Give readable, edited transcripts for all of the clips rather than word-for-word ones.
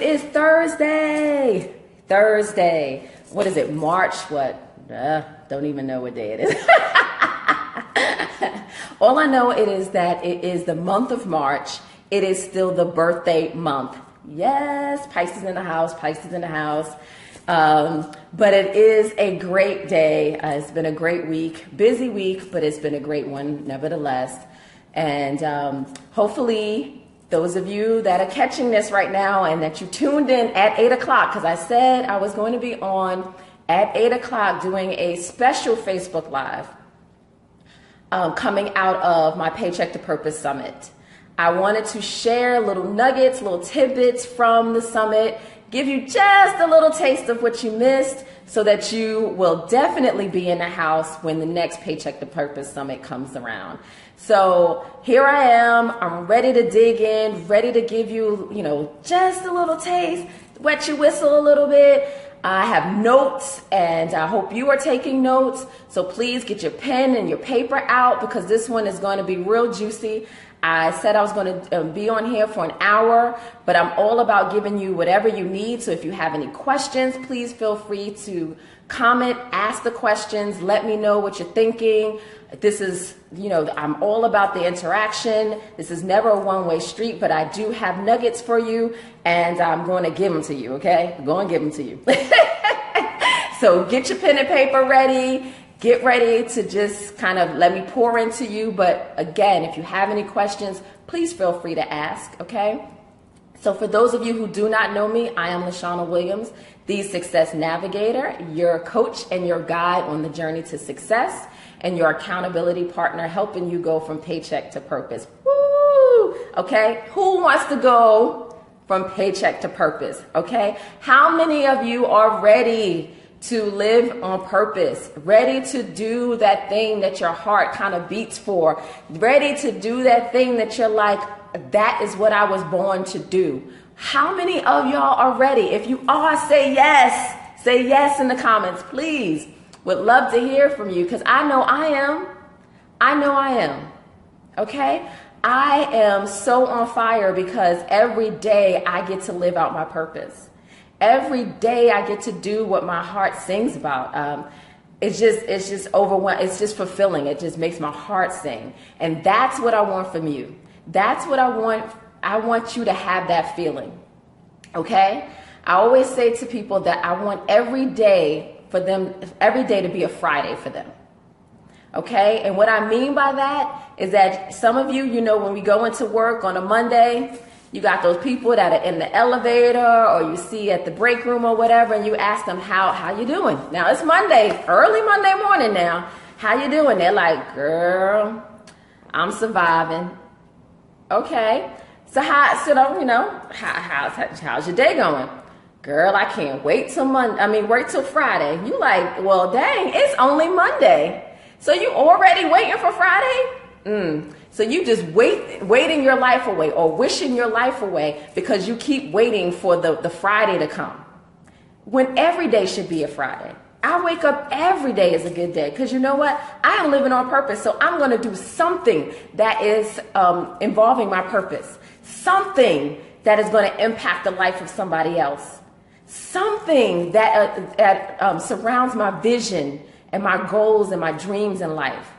is Thursday. Thursday. What is it? March what? Don't even know what day it is. All I know it is that it is the month of March. It is still the birthday month. Yes, Pisces in the house, Pisces in the house. But it is a great day. It's been a great week, busy week, but it's been a great one nevertheless. And hopefully those of you that are catching this right now and that you tuned in at 8 o'clock, because I said I was going to be on at 8 o'clock doing a special Facebook Live coming out of my Paycheck to Purpose Summit. I wanted to share little nuggets, little tidbits from the summit, give you just a little taste of what you missed so that you will definitely be in the house when the next Paycheck to Purpose Summit comes around. So here I am. I'm ready to dig in, ready to give you, just a little taste, wet your whistle a little bit. I have notes and I hope you are taking notes. So please get your pen and your paper out because this one is going to be real juicy. I said I was going to be on here for an hour, but I'm all about giving you whatever you need. So if you have any questions, please feel free to comment, ask the questions, let me know what you're thinking. This is, I'm all about the interaction. This is never a one-way street, but I do have nuggets for you and I'm going to give them to you, okay? I'm going to give them to you. So get your pen and paper ready. Get ready to just kind of let me pour into you. But again, if you have any questions, please feel free to ask, okay? So for those of you who do not know me, I am Lashana Williams, the Success Navigator, your coach and your guide on the journey to success, and your accountability partner helping you go from paycheck to purpose. Woo! Okay? Who wants to go from paycheck to purpose? Okay? How many of you are ready to live on purpose, ready to do that thing that your heart kind of beats for, ready to do that thing that you're like, that is what I was born to do? How many of y'all are ready? If you are, say yes. Say yes in the comments, please. Would love to hear from you because I know I am. I know I am. Okay? I am so on fire because every day I get to live out my purpose. Every day I get to do what my heart sings about. It's just overwhelming. It's just fulfilling. It just makes my heart sing. And that's what I want from you. That's what I want. I want you to have that feeling. Okay? I always say to people that I want every day to be a Friday for them. Okay? And what I mean by that is that some of you, when we go into work on a Monday, you got those people that are in the elevator or you see at the break room or whatever, and you ask them, how you doing? Now it's Monday, early Monday morning now. How you doing? They're like, girl, I'm surviving. Okay. So how's your day going? Girl, I can't wait till wait till Friday. You like, well, dang, it's only Monday. So you already waiting for Friday? So you just waiting your life away or wishing your life away because you keep waiting for the Friday to come. When every day should be a Friday. I wake up every day is a good day because you know what? I am living on purpose. So I'm going to do something that is involving my purpose. Something that is going to impact the life of somebody else. Something that surrounds my vision and my goals and my dreams in life.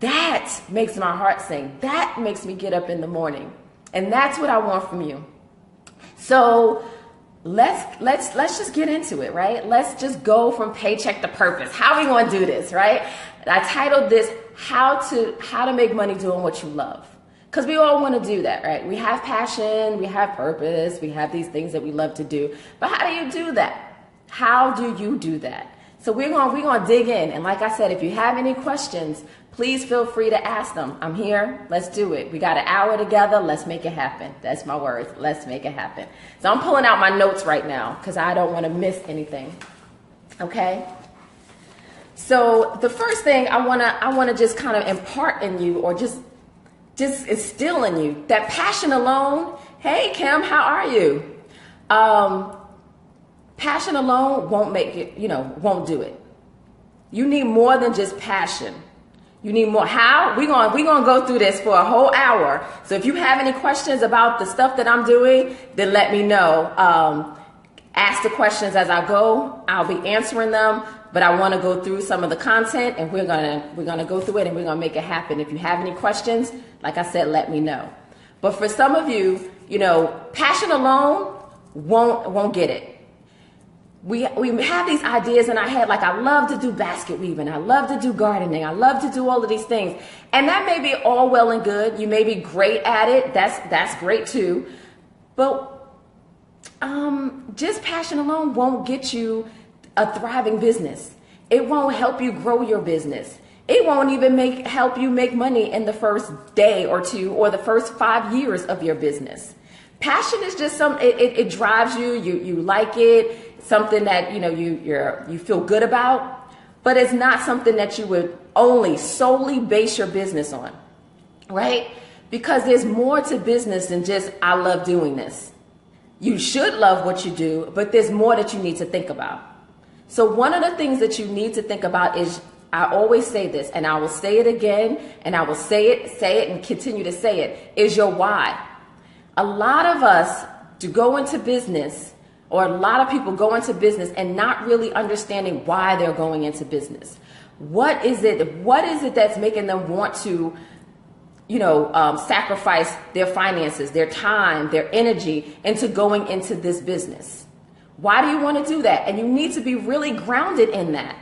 That makes my heart sing. That makes me get up in the morning. And that's what I want from you. So let's just get into it, right? Let's just go from paycheck to purpose. How are we going to do this, right? I titled this, how to make money doing what you love. Because we all want to do that, right? We have passion, we have purpose, we have these things that we love to do. But how do you do that? How do you do that? So we're going to dig in. And like I said, if you have any questions, please feel free to ask them. I'm here. Let's do it. We got an hour together. Let's make it happen. That's my words. Let's make it happen. So I'm pulling out my notes right now because I don't want to miss anything. Okay? So the first thing I want to just kind of impart in you or just instill in you that passion alone. Hey, Kim, how are you? Passion alone won't make it, won't do it. You need more than just passion. You need more. How? We're gonna go through this for a whole hour. So if you have any questions about the stuff that I'm doing, then let me know. Ask the questions as I go. I'll be answering them, but I want to go through some of the content, and we're gonna go through it, and we're gonna make it happen. If you have any questions, like I said, let me know. But for some of you, passion alone won't get it. We have these ideas in our head, like I love to do basket weaving, I love to do gardening, I love to do all of these things. And that may be all well and good. You may be great at it. That's great too. But just passion alone won't get you a thriving business. It won't help you grow your business. It won't even help you make money in the first day or two or the first 5 years of your business. Passion is just it drives you. You like it. Something that you feel good about, but it's not something that you would solely base your business on, right? Because there's more to business than just I love doing this. You should love what you do, but there's more that you need to think about. So one of the things that you need to think about is, I always say this, and I will say it again, and I will say it and continue to say it, is your why. A lot of us to go into business, or a lot of people go into business and not really understanding why they're going into business. What is it that's making them want to, sacrifice their finances, their time, their energy into going into this business? Why do you want to do that? And you need to be really grounded in that,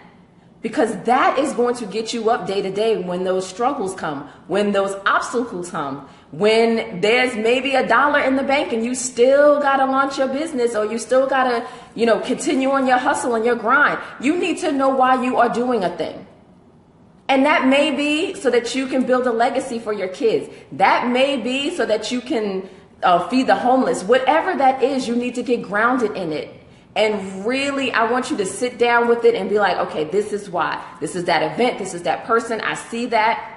because that is going to get you up day to day when those struggles come, when those obstacles come, when there's maybe $1 in the bank and you still got to launch your business, or you still got to, continue on your hustle and your grind. You need to know why you are doing a thing. And that may be so that you can build a legacy for your kids. That may be so that you can feed the homeless. Whatever that is, you need to get grounded in it. And really, I want you to sit down with it and be like, okay, this is why. This is that event. This is that person. I see that.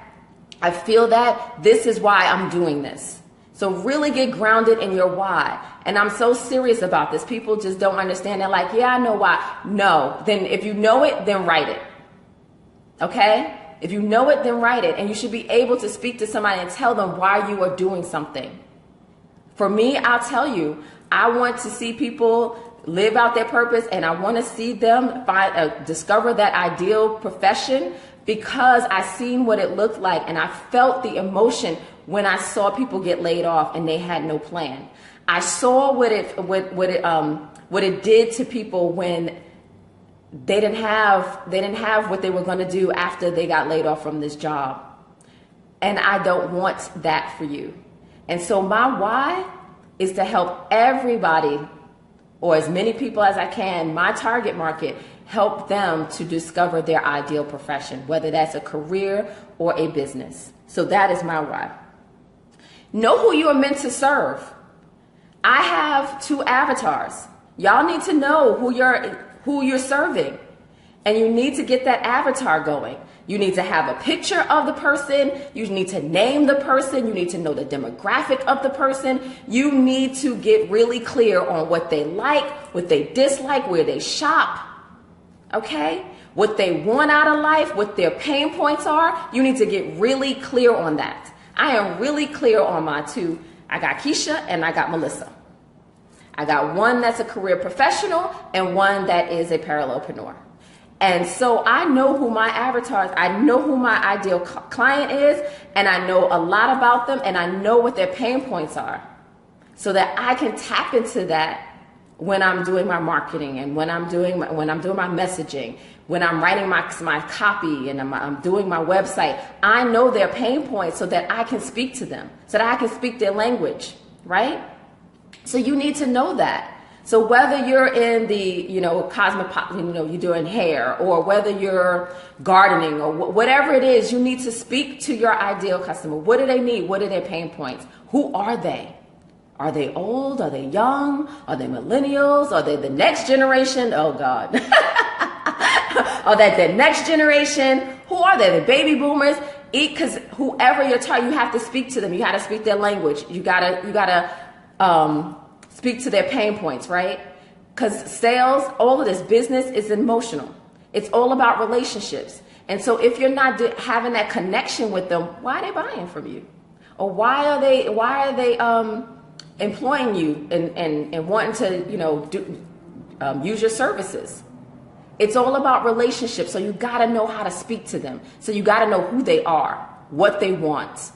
I feel that. This is why I'm doing this. So really get grounded in your why. And I'm so serious about this. People just don't understand. They're like, yeah, I know why. No. Then if you know it, then write it. Okay? If you know it, then write it. And you should be able to speak to somebody and tell them why you are doing something. For me, I'll tell you, I want to see people live out their purpose, and I want to see them discover that ideal profession, because I seen what it looked like, and I felt the emotion when I saw people get laid off and they had no plan. I saw what it did to people when they didn't have what they were going to do after they got laid off from this job. And I don't want that for you. And so my why is to help everybody, or as many people as I can, my target market, help them to discover their ideal profession, whether that's a career or a business. So that is my why. Know who you are meant to serve. I have 2 avatars. Y'all need to know who you're serving, and you need to get that avatar going. You need to have a picture of the person. You need to name the person. You need to know the demographic of the person. You need to get really clear on what they like, what they dislike, where they shop. Okay? What they want out of life, what their pain points are. You need to get really clear on that. I am really clear on my 2. I got Keisha and I got Melissa. I got one that's a career professional and one that is a parallelpreneur. And so I know who my avatars, I know who my ideal client is, and I know a lot about them, and I know what their pain points are, so that I can tap into that when I'm doing my marketing, and when I'm doing my messaging, when I'm writing my copy, and I'm doing my website. I know their pain points so that I can speak to them, so that I can speak their language, right? So you need to know that. So whether you're in the, you're doing hair, or whether you're gardening, or whatever it is, you need to speak to your ideal customer. What do they need? What are their pain points? Who are they? Are they old? Are they young? Are they millennials? Are they the next generation? Oh God. Are they the next generation? Who are they? The baby boomers? Because whoever you're talking, you have to speak to them. You got to speak their language. You gotta speak to their pain points, right? Because sales, all of this business is emotional. It's all about relationships. And so if you're not having that connection with them, why are they buying from you? Or why are they employing you and wanting to, use your services? It's all about relationships. So you got to know how to speak to them. So you got to know who they are, what they want,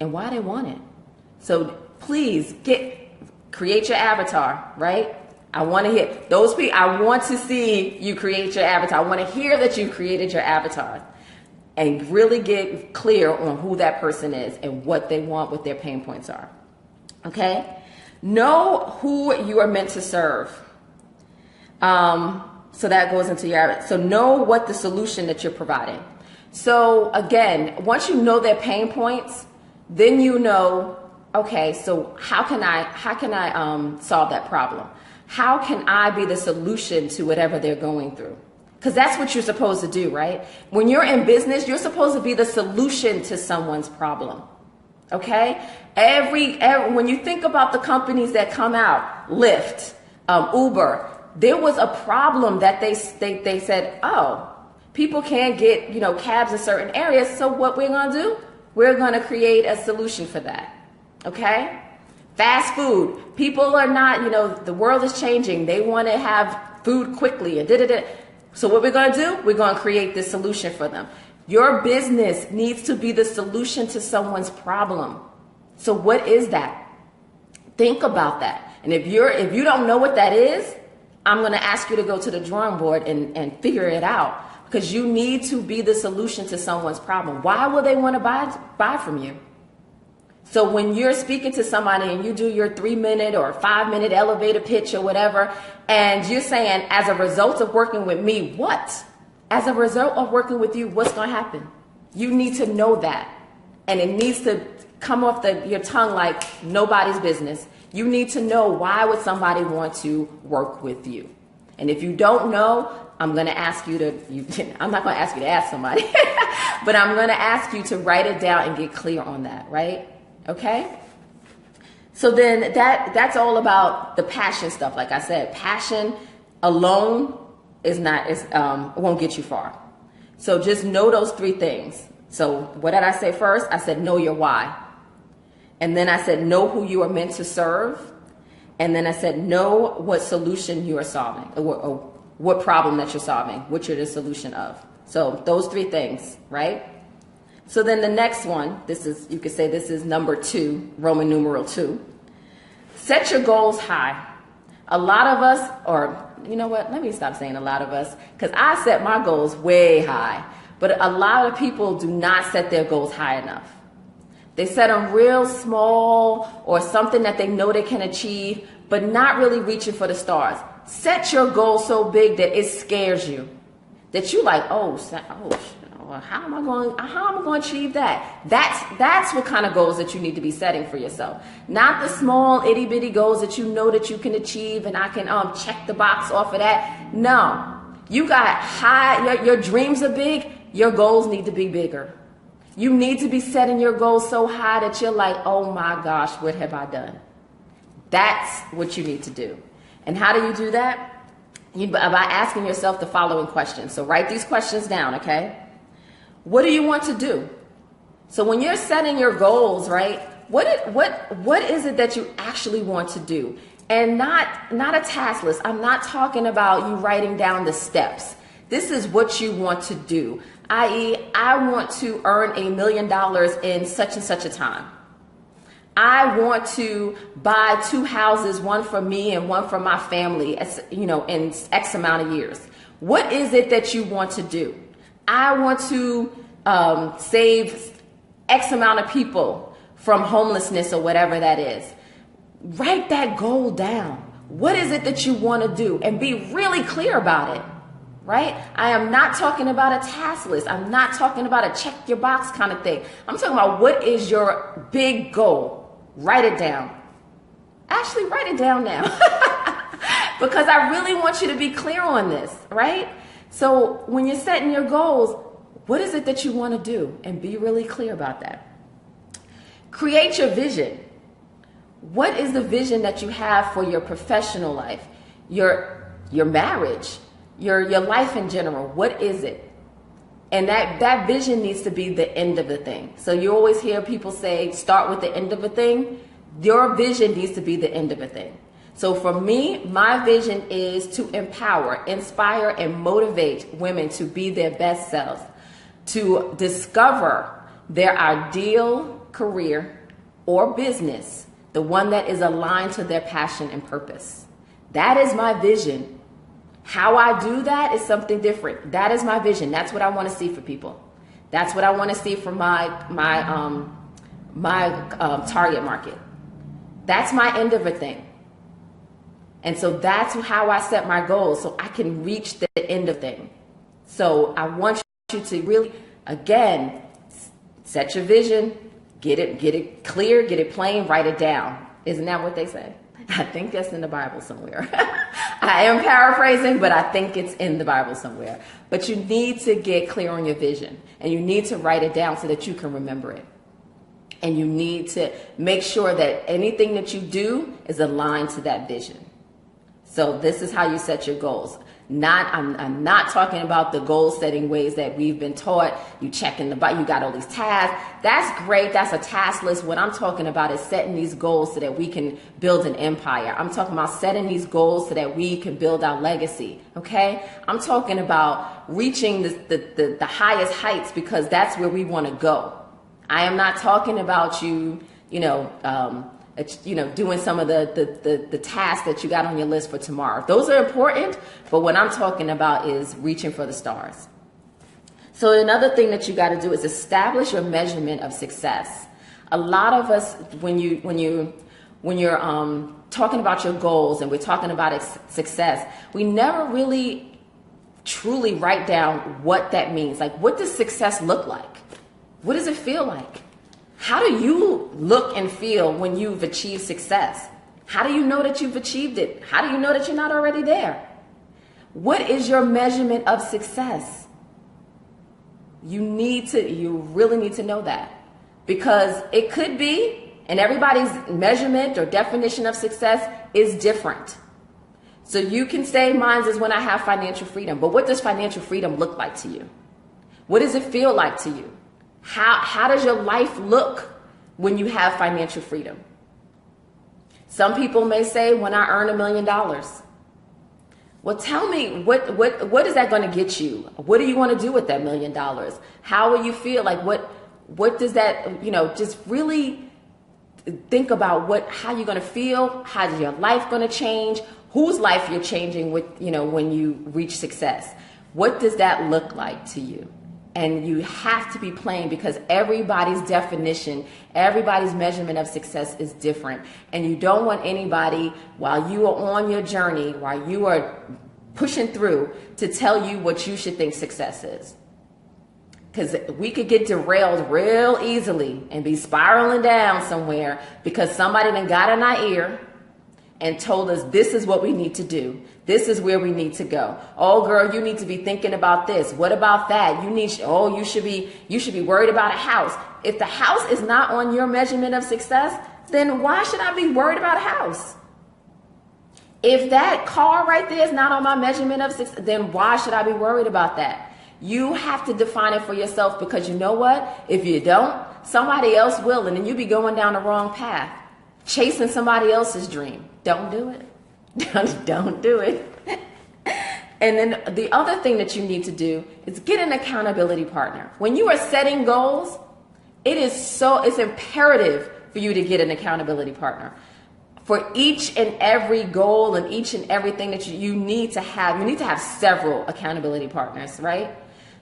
and why they want it. So please create your avatar, right? I want to hear those people. I want to see you create your avatar. I want to hear that you created your avatar, and really get clear on who that person is and what they want, what their pain points are. Okay? Know who you are meant to serve. So that goes into your, so know what the solution that you're providing. So again, once you know their pain points, then you know, okay, so how can I solve that problem? How can I be the solution to whatever they're going through? Because that's what you're supposed to do, right? When you're in business, you're supposed to be the solution to someone's problem. Okay? When you think about the companies that come out, Lyft, Uber, there was a problem that they said, oh, people can't get, cabs in certain areas. So what we're going to do, we're going to create a solution for that. Okay? Fast food. People are not, the world is changing. They want to have food quickly and da-da-da. So what we're going to do, we're going to create this solution for them. Your business needs to be the solution to someone's problem. So what is that? Think about that. And if you don't know what that is, I'm going to ask you to go to the drawing board and figure it out, because you need to be the solution to someone's problem. Why will they want to buy from you? So when you're speaking to somebody and you do your 3-minute or 5-minute elevator pitch or whatever, and you're saying, as a result of working with me, what? As a result of working with you, what's going to happen? You need to know that. And it needs to come off your tongue like nobody's business. You need to know, why would somebody want to work with you? And if you don't know, I'm going to ask you I'm not going to ask you to ask somebody, but I'm going to ask you to write it down and get clear on that, right? Okay? So then that's all about the passion stuff. Like I said, passion alone won't get you far. So just know those 3 things. So what did I say first? I said, know your why. And then I said, know who you are meant to serve. And then I said, know what solution you are solving, or what problem that you're solving, which you're the solution of. So those 3 things, right? So then the next one, you could say this is number 2, Roman numeral 2. Set your goals high. A lot of us, or you know what, let me stop saying a lot of us, because I set my goals way high. But a lot of people do not set their goals high enough. They set them real small, or something that they know they can achieve, but not really reaching for the stars. Set your goal so big that it scares you, that you like, how am I going to achieve that? That's what kind of goals that you need to be setting for yourself. Not the small itty bitty goals that you know that you can achieve and I can check the box off of that. No, you got high. Your dreams are big. Your goals need to be bigger. You need to be setting your goals so high that you're like, oh my gosh, what have I done? That's what you need to do. And how do you do that? By asking yourself the following questions. So write these questions down, okay? What do you want to do? So when you're setting your goals, right, what is it that you actually want to do? And not a task list. I'm not talking about you writing down the steps. This is what you want to do. I.e., I want to earn $1 million in such and such a time. I want to buy 2 houses, one for me and one for my family, in X amount of years. What is it that you want to do? I want to save X amount of people from homelessness or whatever that is. Write that goal down. What is it that you want to do? And be really clear about it. Right? I am not talking about a task list. I'm not talking about a check your box kind of thing. I'm talking about, what is your big goal? Write it down. Actually, write it down now. Because I really want you to be clear on this, right? So when you're setting your goals, what is it that you want to do? And be really clear about that. Create your vision. What is the vision that you have for your professional life, your marriage, your life in general? What is it? And that vision needs to be the end of the thing. So you always hear people say, start with the end of a thing. Your vision needs to be the end of a thing. So for me, my vision is to empower, inspire, and motivate women to be their best selves, to discover their ideal career or business, the one that is aligned to their passion and purpose. That is my vision. How I do that is something different. That is my vision. That's what I want to see for people. That's what I want to see for my target market. That's my end of a thing. And so that's how I set my goals, so I can reach the end of thing. So I want you to really, again, set your vision, get it clear, get it plain, write it down. Isn't that what they say? I think that's in the Bible somewhere. I am paraphrasing, but I think it's in the Bible somewhere. But you need to get clear on your vision, and you need to write it down so that you can remember it. And you need to make sure that anything that you do is aligned to that vision. So this is how you set your goals. I'm not talking about the goal setting ways that we've been taught. You check in the box, you got all these tasks. That's great. That's a task list. What I'm talking about is setting these goals so that we can build an empire. I'm talking about setting these goals so that we can build our legacy. Okay. I'm talking about reaching the highest heights, because that's where we want to go. I am not talking about doing some of the tasks that you got on your list for tomorrow. Those are important, but what I'm talking about is reaching for the stars. So another thing that you got to do is establish your measurement of success. A lot of us, when you're talking about your goals and we're talking about success, we never really truly write down what that means. Like, what does success look like? What does it feel like? How do you look and feel when you've achieved success? How do you know that you've achieved it? How do you know that you're not already there? What is your measurement of success? You really need to know that, because it could be, and everybody's measurement or definition of success is different. So you can say mine is when I have financial freedom, but what does financial freedom look like to you? What does it feel like to you? How does your life look when you have financial freedom? Some people may say, when I earn $1 million. Well, tell me, what is that going to get you? What do you want to do with that $1 million? How will you feel? Like, what does that, just really think about how you're going to feel. How's your life going to change? Whose life you're changing with, when you reach success? What does that look like to you? And you have to be plain, because everybody's definition, everybody's measurement of success is different. And you don't want anybody, while you are on your journey, while you are pushing through, to tell you what you should think success is. Because we could get derailed real easily and be spiraling down somewhere because somebody then got in our ear and told us this is what we need to do. This is where we need to go. Oh, girl, you need to be thinking about this. What about that? You should be worried about a house. If the house is not on your measurement of success, then why should I be worried about a house? If that car right there is not on my measurement of success, then why should I be worried about that? You have to define it for yourself, because you know what? If you don't, somebody else will, and then you be going down the wrong path, chasing somebody else's dream. Don't do it. Don't do it. And then the other thing that you need to do is get an accountability partner. When you are setting goals, it's imperative for you to get an accountability partner. For each and every goal and each and everything that you need to have several accountability partners, right?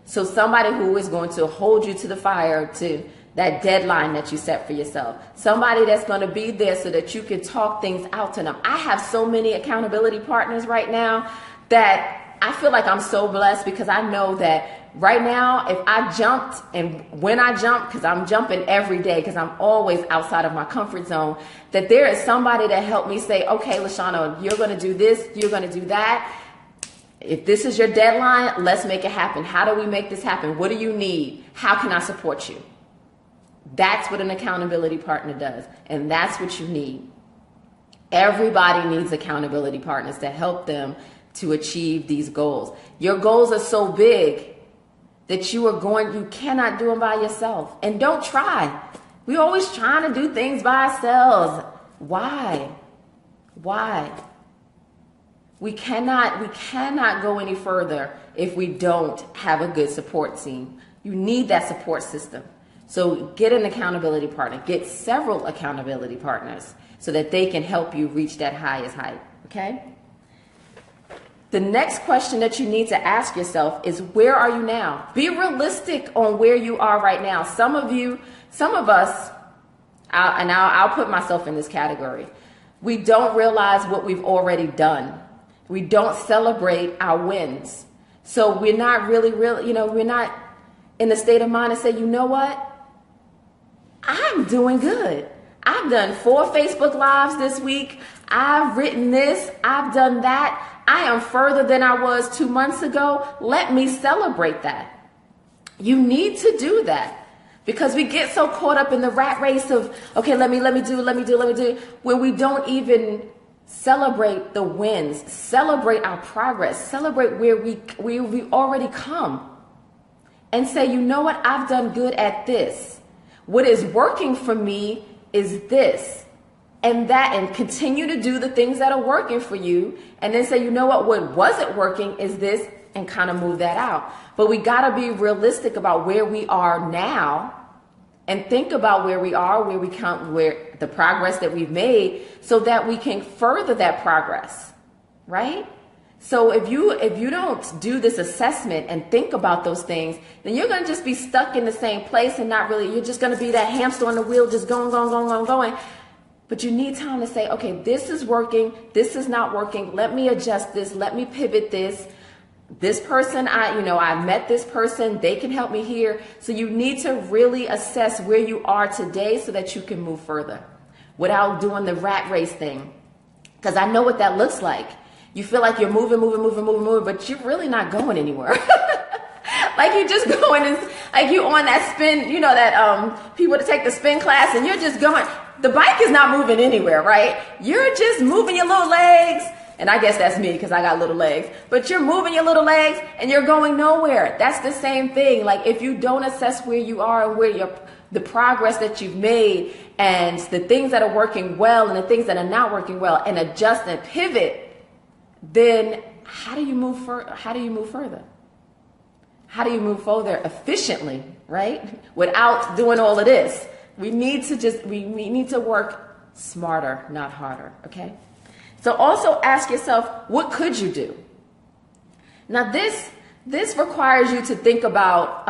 So somebody who is going to hold you to the fire, to that deadline that you set for yourself. Somebody that's going to be there so that you can talk things out to them. I have so many accountability partners right now that I feel like I'm so blessed, because I know that right now, if I jumped, and when I jump, because I'm jumping every day, because I'm always outside of my comfort zone, that there is somebody that helped me say, okay, Lashana, you're going to do this, you're going to do that. If this is your deadline, let's make it happen. How do we make this happen? What do you need? How can I support you? That's what an accountability partner does. And that's what you need. Everybody needs accountability partners to help them to achieve these goals. Your goals are so big that you cannot do them by yourself. And don't try. We're always trying to do things by ourselves. Why? We cannot go any further if we don't have a good support team. You need that support system. So get an accountability partner. Get several accountability partners so that they can help you reach that highest height, okay? The next question that you need to ask yourself is, where are you now? Be realistic on where you are right now. Some of us, I'll put myself in this category. We don't realize what we've already done. We don't celebrate our wins. So we're not we're not in the state of mind to say, you know what? I'm doing good. I've done 4 Facebook Lives this week. I've written this. I've done that. I am further than I was 2 months ago. Let me celebrate that. You need to do that because we get so caught up in the rat race of, okay, let me do, when we don't even celebrate the wins, celebrate our progress, celebrate where we already come and say, you know what? I've done good at this. What is working for me is this. And continue to do the things that are working for you. And then say, you know what wasn't working is this, and kind of move that out. But we got to be realistic about where we are now and think about where we are, where the progress that we've made so that we can further that progress, right? So if you don't do this assessment and think about those things, then you're going to just be stuck in the same place and you're just going to be that hamster on the wheel, just going. But you need time to say, okay, this is working. This is not working. Let me adjust this. Let me pivot this. This person, I met this person. They can help me here. So you need to really assess where you are today so that you can move further without doing the rat race thing. Because I know what that looks like. You feel like you're moving, but you're really not going anywhere. Like you're just going, like you on that spin, that people to take the spin class and you're just going. The bike is not moving anywhere, right? You're just moving your little legs. And I guess that's me because I got little legs. But you're moving your little legs and you're going nowhere. That's the same thing. Like if you don't assess where you are and the progress that you've made and the things that are working well and the things that are not working well and adjust and pivot, then how do you move further? How do you move further efficiently, right? Without doing all of this. We need to work smarter, not harder, okay? So also ask yourself, what could you do? Now this requires you to think about,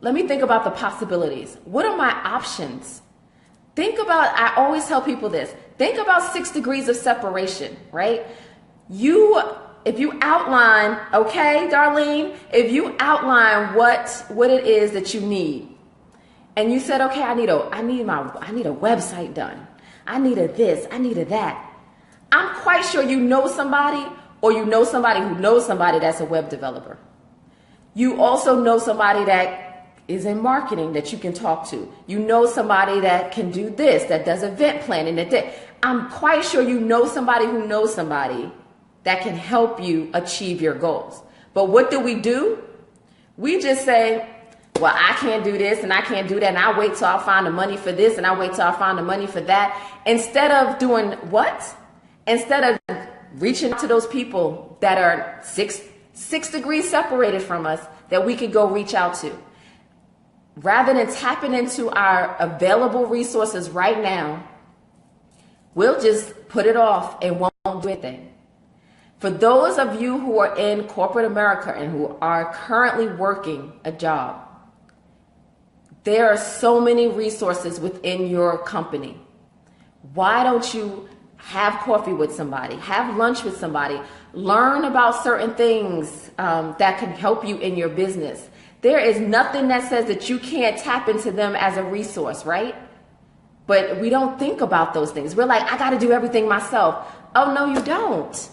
let me think about the possibilities. What are my options? I always tell people this, think about 6 degrees of separation, right? If you outline, okay, Darlene, if you outline what it is that you need, and you said, okay, I need a website done. I need a this, I need a that. I'm quite sure you know somebody, or you know somebody who knows somebody that's a web developer. You also know somebody that is in marketing that you can talk to. You know somebody that can do this, that does event planning. I'm quite sure you know somebody who knows somebody that can help you achieve your goals. But what do? We just say, well, I can't do this and I can't do that. And I'll wait till I'll find the money for this and I'll wait till I'll find the money for that. Instead of doing what? Instead of reaching out to those people that are six degrees separated from us that we could go reach out to. Rather than tapping into our available resources right now, we'll just put it off and won't do anything. For those of you who are in corporate America and who are currently working a job, there are so many resources within your company. Why don't you have coffee with somebody, have lunch with somebody, learn about certain things that can help you in your business? There is nothing that says that you can't tap into them as a resource, right? But we don't think about those things. We're like, I got to do everything myself. Oh, no, you don't.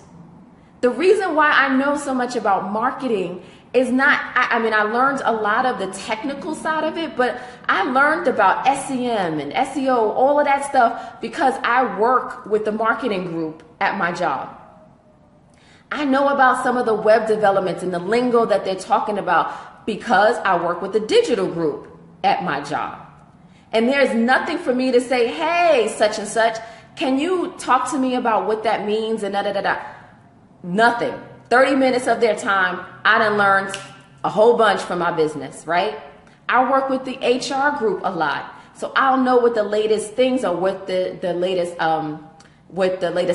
The reason why I know so much about marketing is not, I learned a lot of the technical side of it, but I learned about SEM and SEO, all of that stuff, because I work with the marketing group at my job. I know about some of the web developments and the lingo that they're talking about because I work with the digital group at my job. And there's nothing for me to say, hey, such and such, can you talk to me about what that means and da da da da. Nothing. 30 minutes of their time, I done learned a whole bunch from my business, right? I work with the HR group a lot. So I'll know what the latest things are, what the latest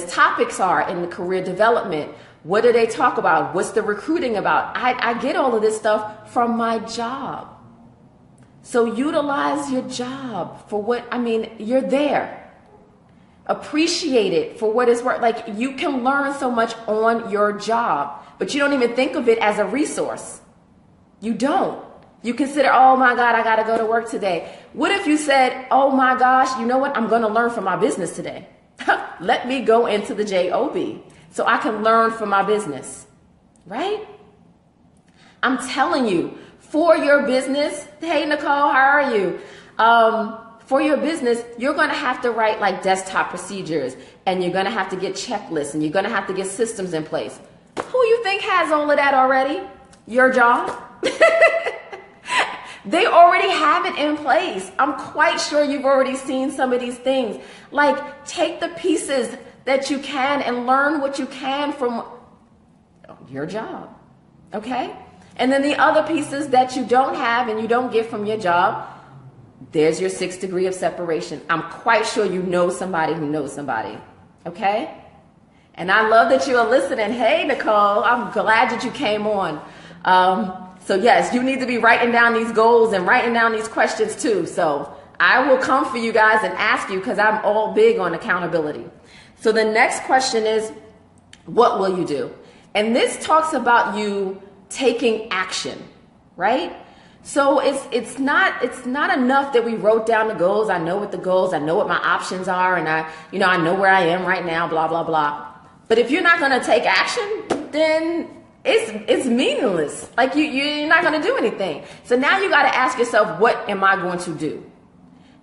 topics are in the career development. What do they talk about? What's the recruiting about? I get all of this stuff from my job. So utilize your job for what, you're there. Appreciate it for what it's worth. Like, you can learn so much on your job, but you don't even think of it as a resource. You don't. You consider, oh my God, I got to go to work today. What if you said, oh my gosh, you know what? I'm going to learn from my business today. Let me go into the job so I can learn from my business, right? I'm telling you, for your business, hey Nicole, how are you? For your business, you're going to have to write like desktop procedures, and you're going to have to get checklists, and you're going to have to get systems in place. Who you think has all of that already? Your job? They already have it in place. I'm quite sure you've already seen some of these things. Like, take the pieces that you can and learn what you can from your job, okay? And then the other pieces that you don't have and you don't get from your job, there's your 6th degree of separation. I'm quite sure you know somebody who knows somebody, okay? And I love that you are listening. Hey, Nicole, I'm glad that you came on. So yes, you need to be writing down these goals and writing down these questions too. So I will come for you guys and ask you, because I'm all big on accountability. So the next question is, what will you do? And this talks about you taking action, right? So it's not enough that we wrote down the goals. I know what the goals, I know what my options are, and I know where I am right now, blah, blah, blah. But if you're not going to take action, then it's meaningless. Like you're not going to do anything. So now you got to ask yourself, what am I going to do?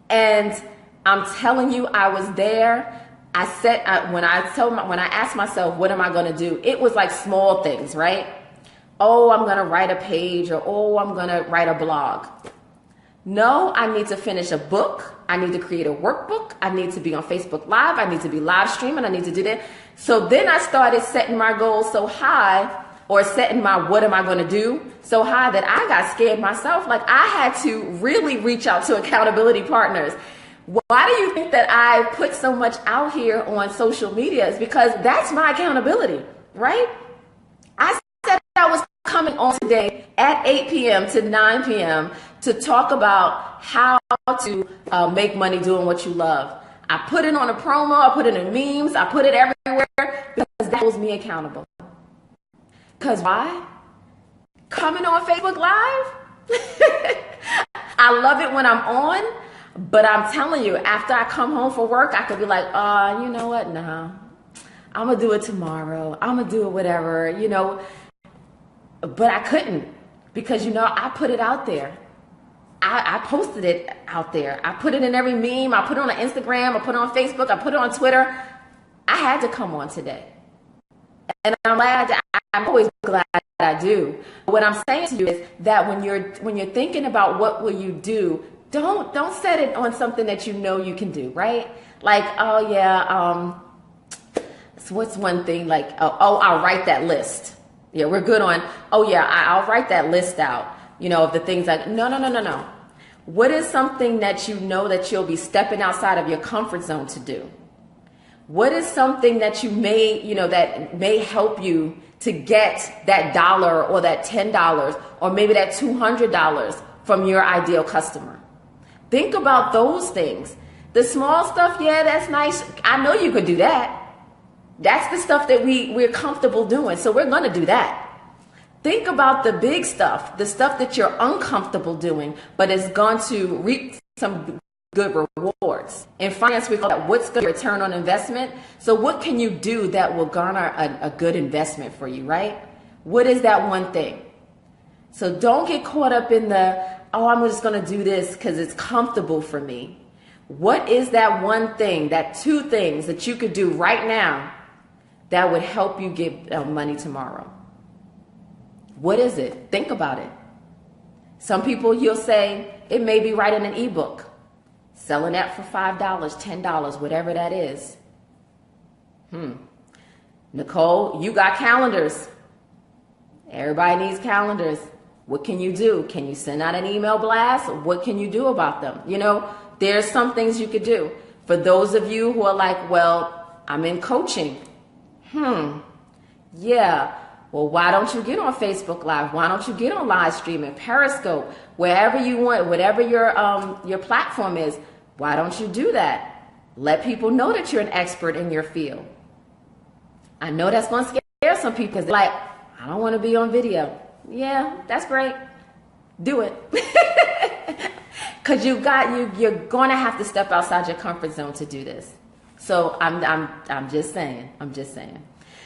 And I'm telling you, I was there. When I asked myself, what am I going to do? It was like small things, right? Oh, I'm going to write a page, or oh, I'm going to write a blog. No, I need to finish a book. I need to create a workbook. I need to be on Facebook Live. I need to be live streaming. I need to do that. So then I started setting my goals so high, or setting my what am I going to do so high, that I got scared myself. Like, I had to really reach out to accountability partners. Why do you think that I put so much out here on social media? Is because that's my accountability, right? I said I was coming on today at 8 p.m. to 9 p.m. to talk about how to make money doing what you love. I put it on a promo, I put it in memes, I put it everywhere, because that holds me accountable. Because why? Coming on Facebook Live? I love it when I'm on, but I'm telling you, after I come home from work, I could be like, you know what? No, I'm going to do it tomorrow. I'm going to do it whatever, But I couldn't, because, I put it out there. I posted it out there. I put it in every meme. I put it on Instagram. I put it on Facebook. I put it on Twitter. I had to come on today. And I'm always glad that I do. What I'm saying to you is that when you're thinking about what will you do, don't set it on something that you know you can do, right? Like, oh yeah, so what's one thing, like, I'll write that list. Yeah, we're good on, oh yeah, I'll write that list out, of the things like, no. What is something that you know that you'll be stepping outside of your comfort zone to do? What is something that you may, that may help you to get that $1 or that $10 or maybe that $200 from your ideal customer? Think about those things. The small stuff, yeah, that's nice. I know you could do that. That's the stuff that we're comfortable doing. So we're going to do that. Think about the big stuff, the stuff that you're uncomfortable doing, but it's going to reap some good rewards. In finance, we call that what's the return on investment. So what can you do that will garner a good investment for you, right? What is that one thing? So don't get caught up in I'm just going to do this because it's comfortable for me. What is that one thing, that two things that you could do right now that would help you get money tomorrow? What is it? Think about it. Some people, you'll say, it may be writing an ebook, selling that for $5, $10, whatever that is. Nicole, you got calendars. Everybody needs calendars. What can you do? Can you send out an email blast? What can you do about them? You know, there's some things you could do. For those of you who are like, well, I'm in coaching. Yeah. Well, why don't you get on Facebook Live? Why don't you get on live streaming, Periscope, wherever you want, whatever your platform is? Why don't you do that? Let people know that you're an expert in your field. I know that's going to scare some people because they're like, I don't want to be on video. Yeah, that's great. Do it. Because you're going to have to step outside your comfort zone to do this. So I'm just saying.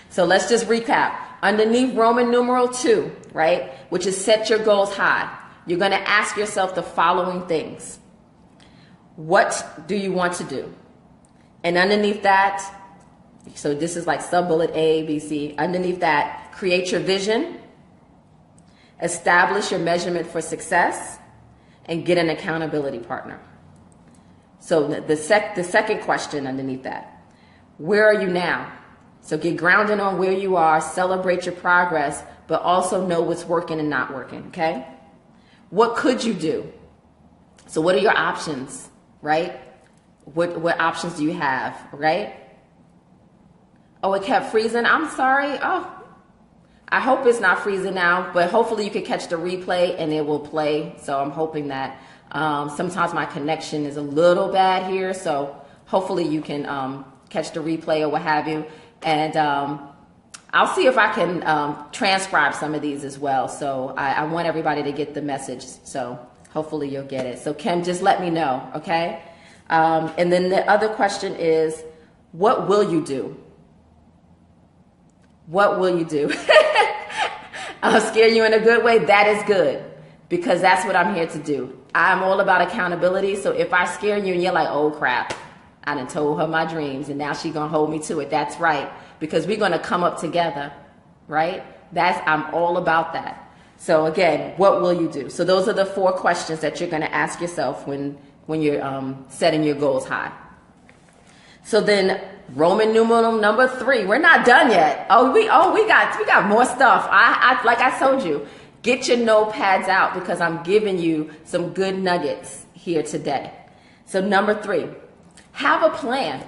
So let's just recap. Underneath Roman numeral 2, right, which is set your goals high, you're going to ask yourself the following things. What do you want to do? And underneath that, so this is like sub-bullet A, B, C. Underneath that, create your vision, establish your measurement for success, and get an accountability partner. So the second question underneath that, where are you now? So get grounded on where you are, celebrate your progress, but also know what's working and not working, okay? What could you do? So what are your options, right? What options do you have, right? Oh, it kept freezing. I'm sorry. Oh, I hope it's not freezing now, but hopefully you can catch the replay and it will play. So I'm hoping that sometimes my connection is a little bad here. So hopefully you can catch the replay or what have you. And I'll see if I can transcribe some of these as well. So I want everybody to get the message. So hopefully you'll get it. So Kim, just let me know, okay? And then the other question is, what will you do? What will you do? I'll scare you in a good way. That is good, because that's what I'm here to do. I'm all about accountability. So if I scare you and you're like, oh crap, I done told her my dreams and now she's going to hold me to it. That's right. Because we're going to come up together, right? I'm all about that. So again, what will you do? So those are the 4 questions that you're going to ask yourself when you're setting your goals high. So then Roman numeral number 3, we're not done yet. We got more stuff. Like I told you, get your notepads out because I'm giving you some good nuggets here today. So number 3, have a plan.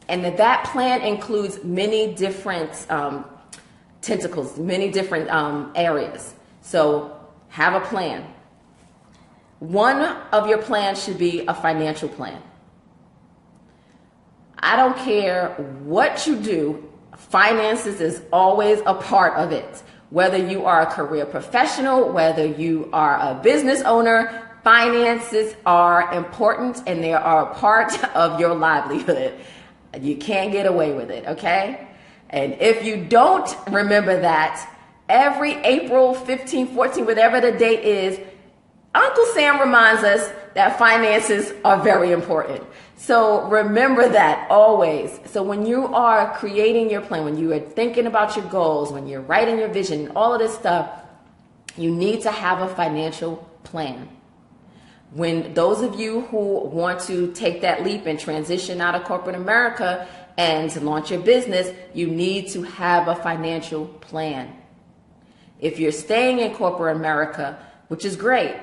And that plan includes many different tentacles, many different areas. So have a plan. One of your plans should be a financial plan. I don't care what you do, finances is always a part of it. Whether you are a career professional, whether you are a business owner, finances are important and they are a part of your livelihood. You can't get away with it, okay? And if you don't remember that, every April 15, 14, whatever the date is, Uncle Sam reminds us that finances are very important. So remember that always. So when you are creating your plan, when you are thinking about your goals, when you're writing your vision, all of this stuff, you need to have a financial plan. When those of you who want to take that leap and transition out of corporate America and to launch your business, you need to have a financial plan. If you're staying in corporate America, which is great,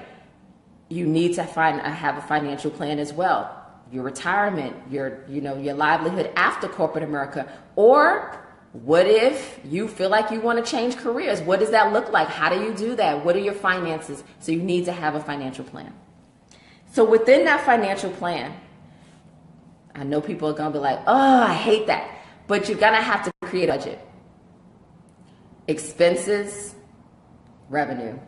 you need to have a financial plan as well. Your retirement, your livelihood after corporate America. Or what if you feel like you want to change careers? What does that look like? How do you do that? What are your finances? So you need to have a financial plan. So within that financial plan, I know people are going to be like, oh, I hate that. But you're going to have to create a budget. Expenses, revenue.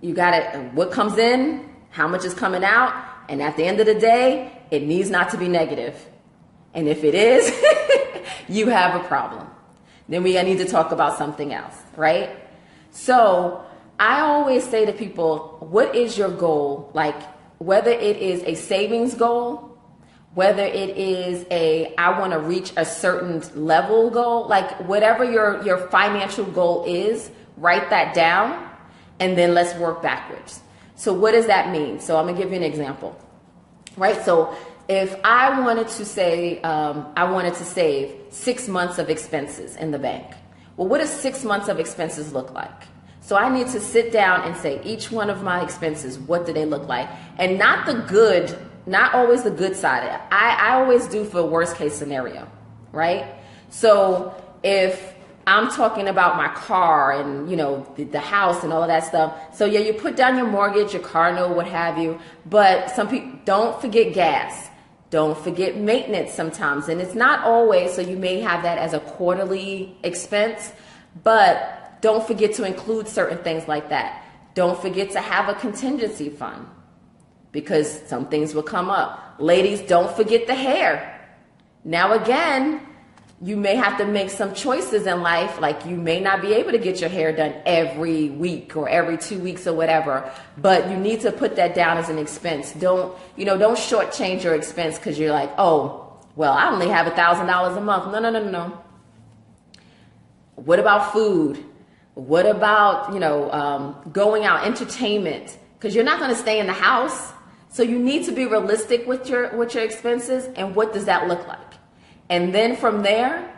You got it. What comes in, how much is coming out, and at the end of the day, it needs not to be negative. And if it is, you have a problem. Then we need to talk about something else, right? So I always say to people, what is your goal? Like whether it is a savings goal whether it is I want to reach a certain level goal, like whatever your financial goal is, write that down and then let's work backwards. So what does that mean? So I'm gonna give you an example, right? So if I wanted to say, I wanted to save 6 months of expenses in the bank. Well, what does 6 months of expenses look like? So I need to sit down and say each one of my expenses, what do they look like? And not the good, not always the good side. I always do for worst case scenario, right? So if I'm talking about my car and, you know, the house and all of that stuff. So yeah, you put down your mortgage, your car note, what have you. But some people, don't forget gas. Don't forget maintenance sometimes. And it's not always, so you may have that as a quarterly expense, but don't forget to include certain things like that. Don't forget to have a contingency fund because some things will come up. Ladies, don't forget the hair. Now again, you may have to make some choices in life, like you may not be able to get your hair done every week or every 2 weeks or whatever, but you need to put that down as an expense. Don't shortchange your expense because you're like, oh, well, I only have $1,000 a month. No. What about food? What about, going out, entertainment? Because you're not going to stay in the house. So you need to be realistic with your expenses. And what does that look like? And then from there,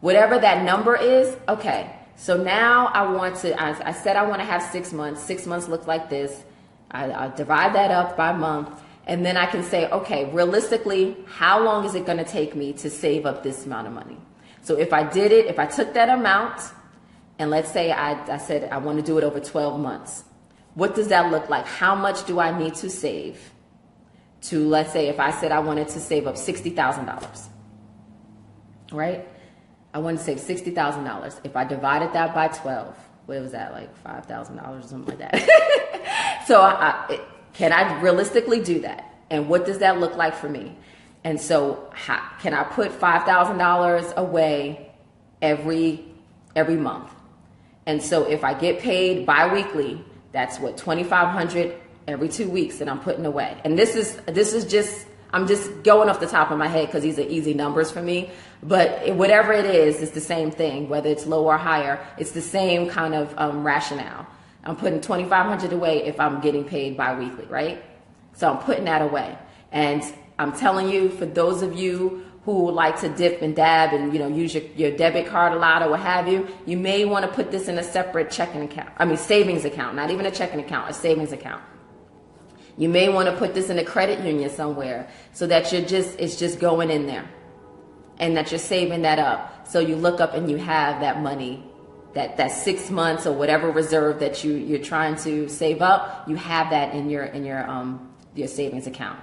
whatever that number is, okay. So now I said I want to have 6 months. 6 months look like this. I divide that up by month. And then I can say, okay, realistically, how long is it going to take me to save up this amount of money? So if I took that amount, and let's say I said I want to do it over 12 months. What does that look like? How much do I need to save to, let's say if I said I wanted to save up $60,000, right? I want to save $60,000. If I divided that by 12, what was that, like $5,000 or something like that? So can I realistically do that? And what does that look like for me? And so can I put $5,000 away every month? And so if I get paid bi-weekly, that's what, $2,500 every 2 weeks that I'm putting away. And this is just, I'm just going off the top of my head because these are easy numbers for me. But whatever it is, it's the same thing. Whether it's low or higher, it's the same kind of rationale. I'm putting $2,500 away if I'm getting paid bi-weekly, right? So I'm putting that away. And I'm telling you, for those of you who like to dip and dab and, use your debit card a lot or what have you, you may want to put this in a separate savings account, not even a checking account, a savings account. You may want to put this in a credit union somewhere so that it's just going in there and that you're saving that up. So you look up and you have that money, that 6 months or whatever reserve that you're trying to save up, you have that in your savings account.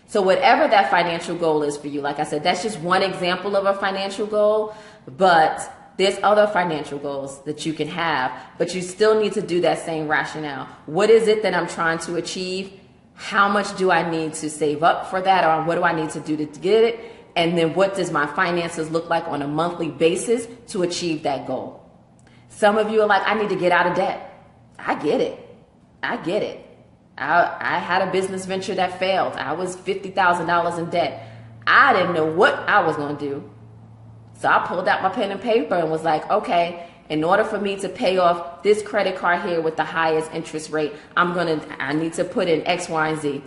So whatever that financial goal is for you, like I said, that's just one example of a financial goal, but there's other financial goals that you can have, but you still need to do that same rationale. What is it that I'm trying to achieve? How much do I need to save up for that? Or what do I need to do to get it? And then what does my finances look like on a monthly basis to achieve that goal? Some of you are like, I need to get out of debt. I get it. I had a business venture that failed. I was $50,000 in debt. I didn't know what I was going to do. So I pulled out my pen and paper and was like, okay, in order for me to pay off this credit card here with the highest interest rate, I need to put in X, Y, and Z.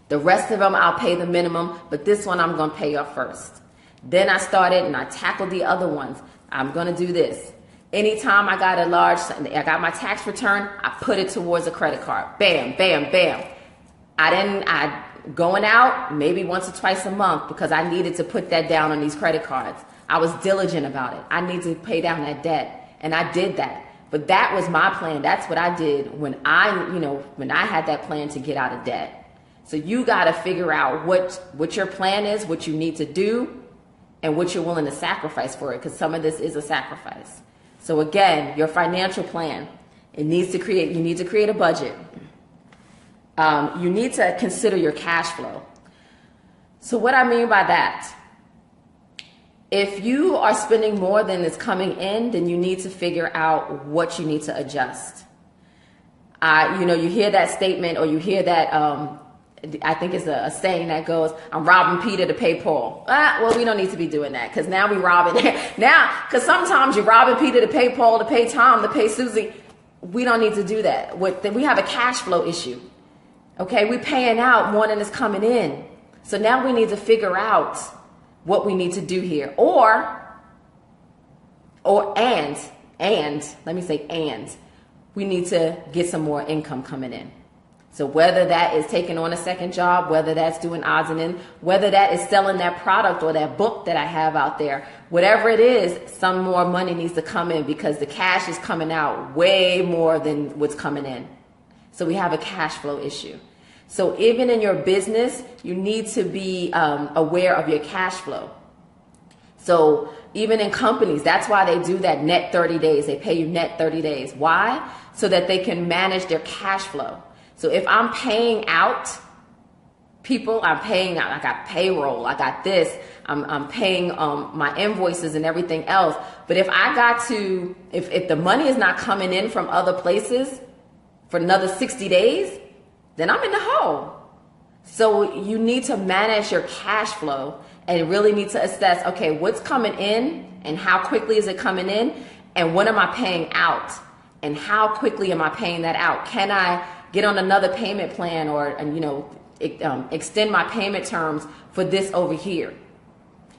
The rest of them, I'll pay the minimum, but this one I'm going to pay off first. Then I started and I tackled the other ones. I'm going to do this. Anytime I got my tax return, I put it towards a credit card. Bam, bam, bam. I going out maybe once or twice a month because I needed to put that down on these credit cards. I was diligent about it. I need to pay down that debt. And I did that. But that was my plan. That's what I did when I had that plan to get out of debt. So you got to figure out what your plan is, what you need to do, and what you're willing to sacrifice for it, because some of this is a sacrifice. So again, your financial plan, you need to create a budget. You need to consider your cash flow. So what I mean by that, if you are spending more than is coming in, then you need to figure out what you need to adjust. You hear that statement or you hear that I think it's a saying that goes, I'm robbing Peter to pay Paul. Well, we don't need to be doing that, because now we robbing. Now, because sometimes you're robbing Peter to pay Paul, to pay Tom, to pay Susie. We don't need to do that. We have a cash flow issue. Okay, we're paying out more than is coming in. So now we need to figure out what we need to do here. And we need to get some more income coming in. So whether that is taking on a second job, whether that's doing odds and ends, whether that is selling that product or that book that I have out there, whatever it is, some more money needs to come in, because the cash is coming out way more than what's coming in. So we have a cash flow issue. So even in your business, you need to be aware of your cash flow. So even in companies, that's why they do that net 30 days. They pay you net 30 days. Why? So that they can manage their cash flow. So if I'm paying out people, I got payroll, I got this, I'm paying my invoices and everything else. But if if the money is not coming in from other places for another 60 days, then I'm in the hole. So you need to manage your cash flow and really need to assess, okay, what's coming in and how quickly is it coming in, and what am I paying out and how quickly am I paying that out? Can I get on another payment plan or extend my payment terms for this over here?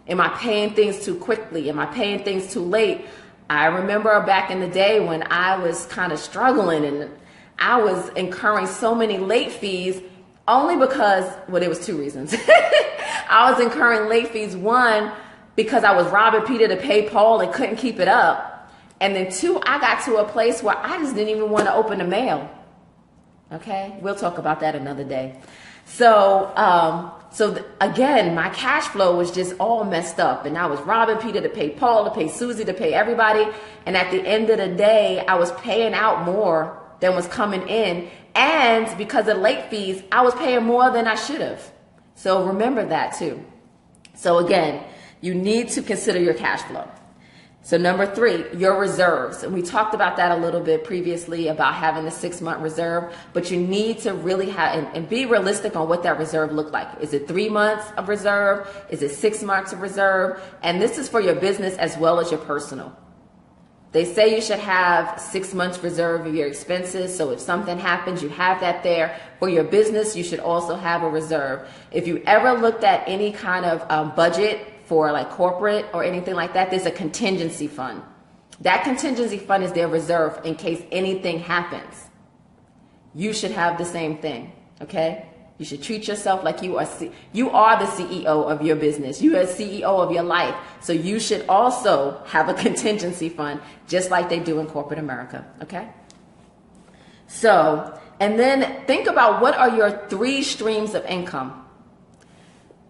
Am I paying things too quickly? Am I paying things too late? I remember back in the day when I was kind of struggling and I was incurring so many late fees only because, well, there was two reasons. I was incurring late fees. One, because I was robbing Peter to pay Paul and couldn't keep it up. And then two, I got to a place where I just didn't even want to open the mail. Okay, we'll talk about that another day. So, again, my cash flow was just all messed up, and I was robbing Peter to pay Paul, to pay Susie, to pay everybody. And at the end of the day, I was paying out more than was coming in. And because of late fees, I was paying more than I should have. So remember that too. So again, you need to consider your cash flow. So number 3, your reserves. And we talked about that a little bit previously about having the 6-month reserve, but you need to really have and be realistic on what that reserve look like. Is it 3 months of reserve? Is it 6 months of reserve? And this is for your business as well as your personal. They say you should have 6 months reserve of your expenses. So if something happens, you have that there. For your business, you should also have a reserve. If you ever looked at any kind of budget for like corporate or anything like that, there's a contingency fund. That contingency fund is their reserve in case anything happens. You should have the same thing, okay? You should treat yourself like you are the CEO of your business. You are the CEO of your life. So you should also have a contingency fund just like they do in corporate America, okay? So, and then think about what are your 3 streams of income.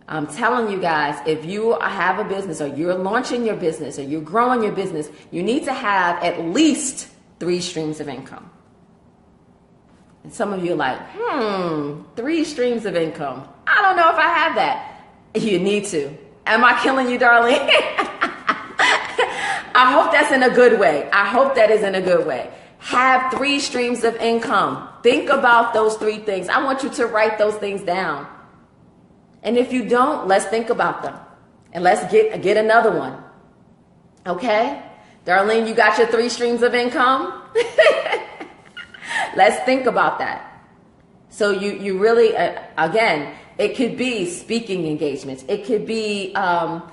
I'm telling you guys, if you have a business or you're launching your business or you're growing your business, you need to have at least 3 streams of income. And some of you are like, 3 streams of income. I don't know if I have that. You need to. Am I killing you, darling? I hope that's in a good way. I hope that is in a good way. Have 3 streams of income. Think about those 3 things. I want you to write those things down. And if you don't, let's think about them. And let's get another one. Okay? Darlene, you got your 3 streams of income? Let's think about that. So you really, again, it could be speaking engagements. It could be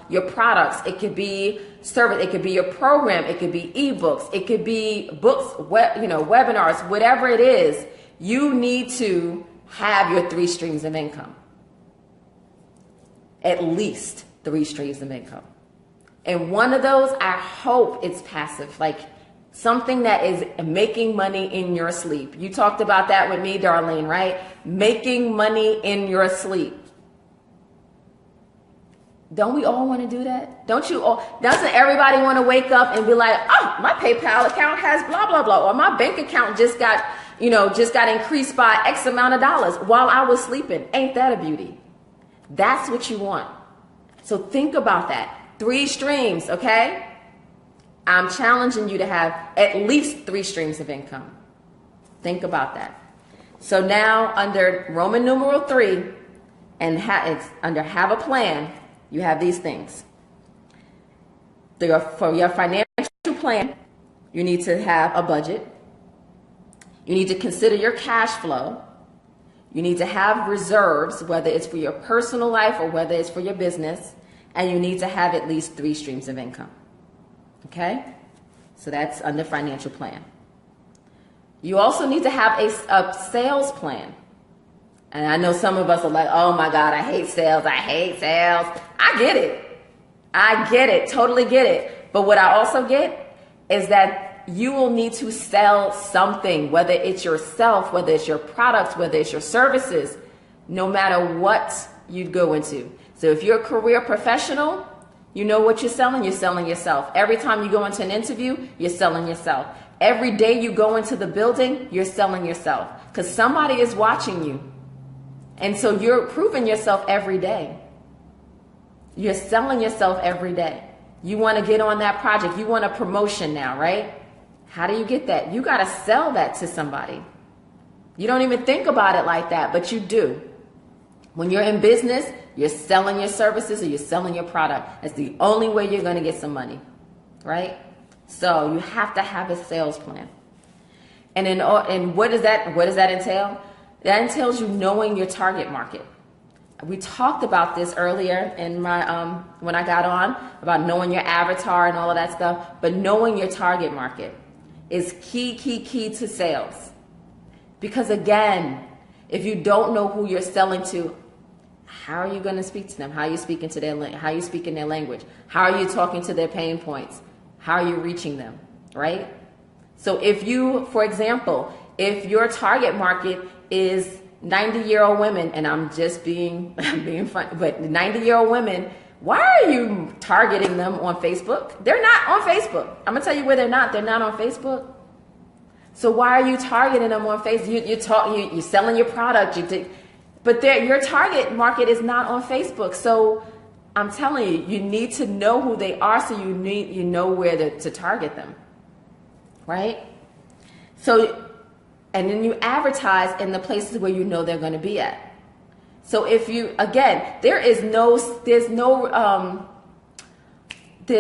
your products. It could be service. It could be your program. It could be ebooks. It could be books, webinars, whatever it is. You need to have your 3 streams of income. At least 3 streams of income. And one of those, I hope it's passive, like something that is making money in your sleep. You talked about that with me, Darlene, right? Making money in your sleep. Don't we all want to do that? Doesn't everybody want to wake up and be like, oh, my PayPal account has blah, blah, blah, or my bank account just got increased by X amount of dollars while I was sleeping. Ain't that a beauty? That's what you want. So think about that. 3 streams, okay? I'm challenging you to have at least 3 streams of income. Think about that. So now under Roman numeral 3 and it's under have a plan, you have these things. For your financial plan, you need to have a budget. You need to consider your cash flow. You need to have reserves, whether it's for your personal life or whether it's for your business. And you need to have at least 3 streams of income. Okay? So that's under financial plan. You also need to have a sales plan. And I know some of us are like, oh my God, I hate sales. I hate sales. I get it. I get it. Totally get it. But what I also get is that you will need to sell something, whether it's yourself, whether it's your products, whether it's your services, no matter what you go into. So if you're a career professional, you know what you're selling yourself. Every time you go into an interview, you're selling yourself. Every day you go into the building, you're selling yourself because somebody is watching you. And so you're proving yourself every day. You're selling yourself every day. You want to get on that project. You want a promotion now, right? How do you get that? You got to sell that to somebody. You don't even think about it like that, but you do. When you're in business, you're selling your services or you're selling your product. That's the only way you're going to get some money, right? So you have to have a sales plan. And what does that entail? That entails you knowing your target market. We talked about this earlier in my when I got on about knowing your avatar and all of that stuff. But knowing your target market is key to sales. Because again, if you don't know who you're selling to, how are you going to speak to them? How are you speaking to how are you speaking their language? How are you talking to their pain points? How are you reaching them? Right? So if you, for example, if your target market is 90-year-old women, and I'm just being funny, but 90-year-old women, why are you targeting them on Facebook? They're not on Facebook. I'm gonna tell you where they're not. They're not on Facebook. So why are you targeting them on Facebook? You're selling your product, but your target market is not on Facebook. So I'm telling you, you need to know who they are, so you know where to target them, right? So. And then you advertise in the places where you know they're going to be at. So if you, again, there's what do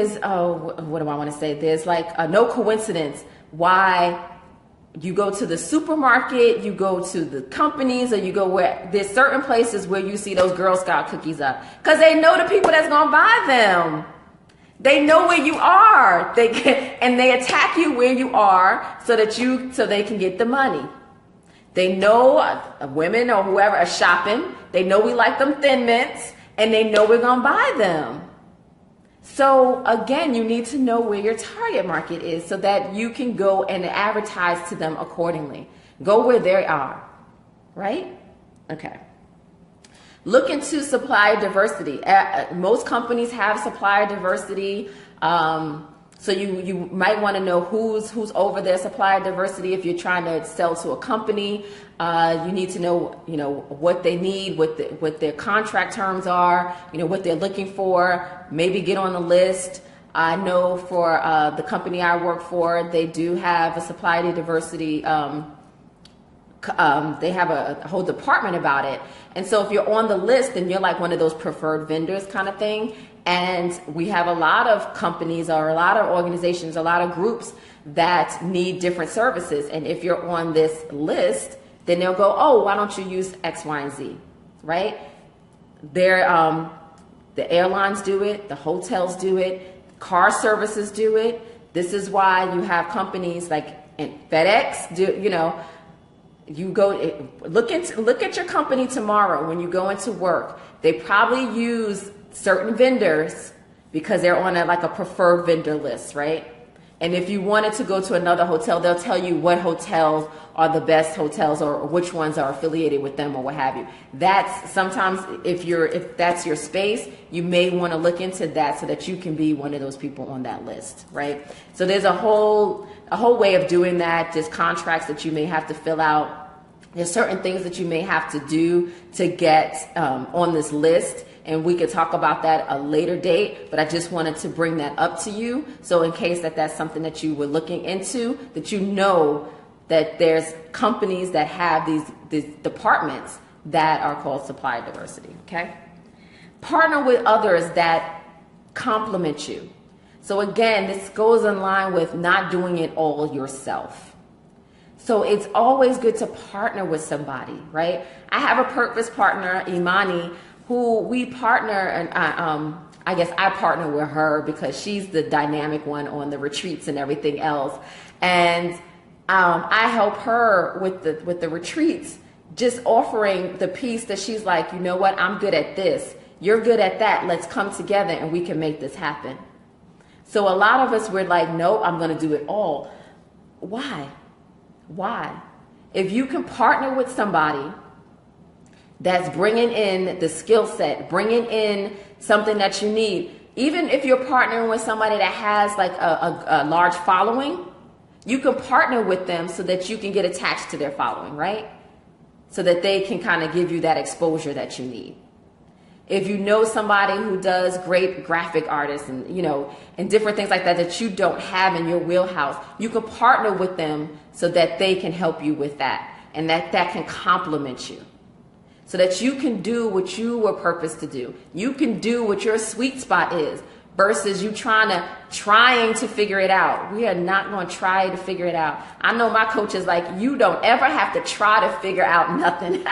I want to say? There's like no coincidence why you go to the supermarket, you go to the companies, or you go where there's certain places where you see those Girl Scout cookies up. Because they know the people that's going to buy them. They know where you are. And they attack you where you are so they can get the money. They know women or whoever are shopping. They know we like them Thin Mints, and they know we're going to buy them. So again, you need to know where your target market is so that you can go and advertise to them accordingly. Go where they are, right? Okay. Look into supplier diversity. Most companies have supplier diversity. So you might want to know who's over their supplier diversity. If you're trying to sell to a company, you need to know, what they need, what their contract terms are, what they're looking for. Maybe get on the list. I know for the company I work for, they do have a supplier diversity. They have a whole department about it. And so if you're on the list, then you're like one of those preferred vendors kind of thing. And we have a lot of companies or a lot of organizations, a lot of groups that need different services. And if you're on this list, then they'll go, oh, why don't you use X, Y, and Z, right? The airlines do it, the hotels do it, car services do it. This is why you have companies like FedEx do, you go look at your company tomorrow when you go into work. They probably use certain vendors because they're on a preferred vendor list, right? And if you wanted to go to another hotel, they'll tell you what hotels are the best hotels or which ones are affiliated with them or what have you. That's sometimes if that's your space, you may want to look into that so that you can be one of those people on that list, right? So there's a whole way of doing that. There's contracts that you may have to fill out. There's certain things that you may have to do to get on this list. And we could talk about that at a later date, but I just wanted to bring that up to you. So in case that's something that you were looking into, that that there's companies that have these departments that are called supplier diversity, okay? Partner with others that complement you. So again, this goes in line with not doing it all yourself. So it's always good to partner with somebody, right? I have a purpose partner, Imani, who we partner, and I guess I partner with her because she's the dynamic one on the retreats and everything else. And I help her with the retreats, just offering the piece that she's like, you know what, I'm good at this. You're good at that. Let's come together and we can make this happen. So a lot of us, we're like, nope, I'm going to do it all. Why? Why? If you can partner with somebody that's bringing in the skill set, bringing in something that you need, even if you're partnering with somebody that has like a large following, you can partner with them so that you can get attached to their following, right? So that they can kind of give you that exposure that you need. If you know somebody who does great graphic artists and, you know, and different things like that that you don't have in your wheelhouse, you can partner with them so that they can help you with that, and that can complement you so that you can do what you were purposed to do. You can do what your sweet spot is versus you trying to figure it out. We are not going to try to figure it out. I know my coach is like, you don't ever have to try to figure out nothing.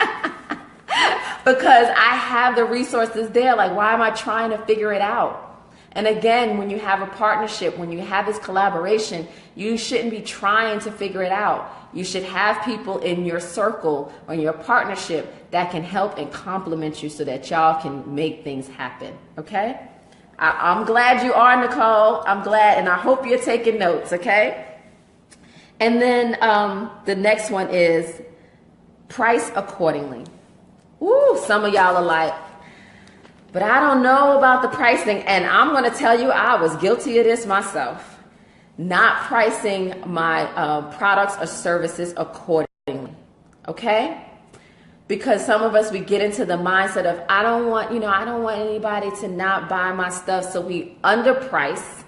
Because I have the resources there. Like, why am I trying to figure it out? And again, when you have a partnership, when you have this collaboration, you shouldn't be trying to figure it out. You should have people in your circle or in your partnership that can help and complement you so that y'all can make things happen. Okay? I'm glad you are, Nicole. I'm glad, and I hope you're taking notes. Okay? And then the next one is price accordingly. Ooh, some of y'all are like, but I don't know about the pricing. And I'm going to tell you, I was guilty of this myself. Not pricing my products or services accordingly. Okay? Because some of us, we get into the mindset of, I don't want anybody to not buy my stuff. So we underprice